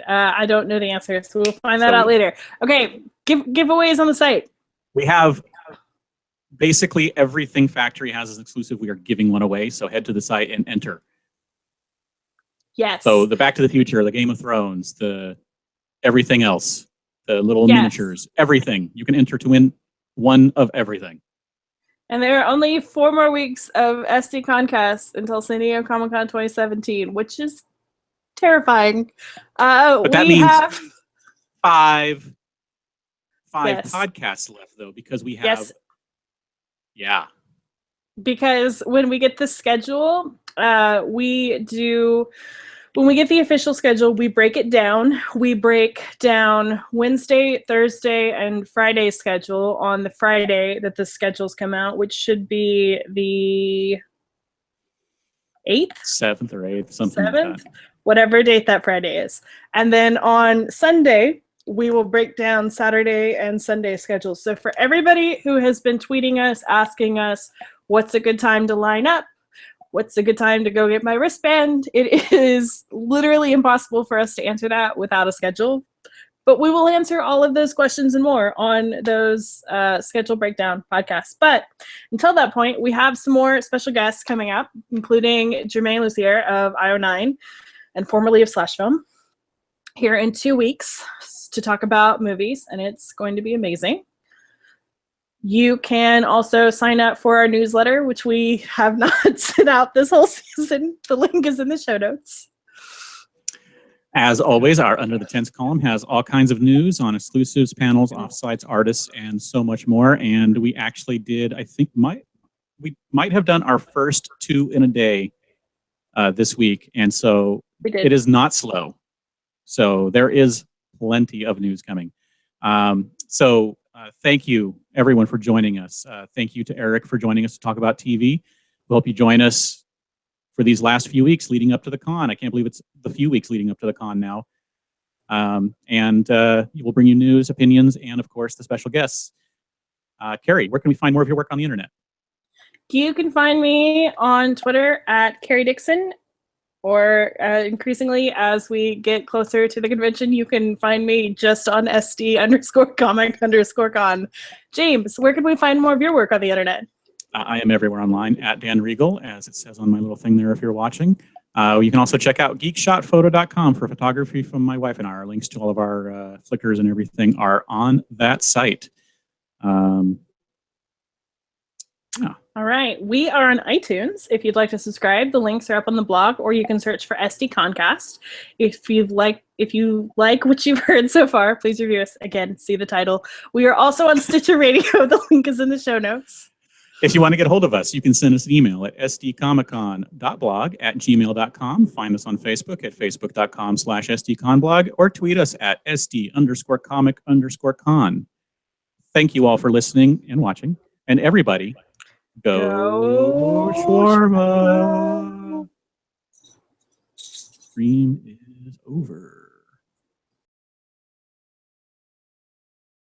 I don't know the answer, so we'll find that out later. Okay, giveaways on the site. We have basically everything Factory has as exclusive. We are giving one away, so head to the site and enter. Yes. So the Back to the Future, the Game of Thrones, the everything else, the little miniatures, everything. You can enter to win one of everything. And there are only 4 more weeks of SDConCast until San Diego Comic-Con 2017, which is terrifying. But that means have five podcasts left, though, because we have. Yes. Yeah. Because when we get the schedule, when we get the official schedule, we break it down. We break down Wednesday, Thursday, and Friday schedule on the Friday that the schedules come out, which should be the 8th? 7th or 8th, something 7th? like that. Whatever date that Friday is. And then on Sunday, we will break down Saturday and Sunday schedules. So for everybody who has been tweeting us, asking us, what's a good time to line up? What's a good time to go get my wristband? It is literally impossible for us to answer that without a schedule. But we will answer all of those questions and more on those schedule breakdown podcasts. But until that point, we have some more special guests coming up, including Jermaine Lucier of IO9 and formerly of Slash Film, here in 2 weeks to talk about movies, and it's going to be amazing. You can also sign up for our newsletter, which we have not sent out this whole season. The link is in the show notes. As always, our Under the Tents column has all kinds of news on exclusives, panels, offsites, artists, and so much more. And we actually did, I think, we might have done our first 2 in a day this week. And so it is not slow. So there is plenty of news coming. Thank you, everyone, for joining us. Thank you to Eric for joining us to talk about TV. We hope you join us for these last few weeks leading up to the con. I can't believe it's the few weeks leading up to the con now. We'll bring you news, opinions, and, of course, the special guests. Carrie, where can we find more of your work on the internet? You can find me on Twitter at Carrie Dixon. Or increasingly, as we get closer to the convention, you can find me just on SD_comic_con. James, where can we find more of your work on the internet? I am everywhere online at Dan Riegel, as it says on my little thing there if you're watching. You can also check out geekshotphoto.com for photography from my wife and I. Our links to all of our Flickrs and everything are on that site. All right. We are on iTunes. If you'd like to subscribe, the links are up on the blog, or you can search for SDConCast. If you like what you've heard so far, please review us. Again, see the title. We are also on Stitcher Radio. The link is in the show notes. If you want to get a hold of us, you can send us an email at sdcomiccon.blog@gmail.com. Find us on Facebook at facebook.com/sdconblog, or tweet us at sd_comic_con. Thank you all for listening and watching. And everybody, go shawarma. Stream is over.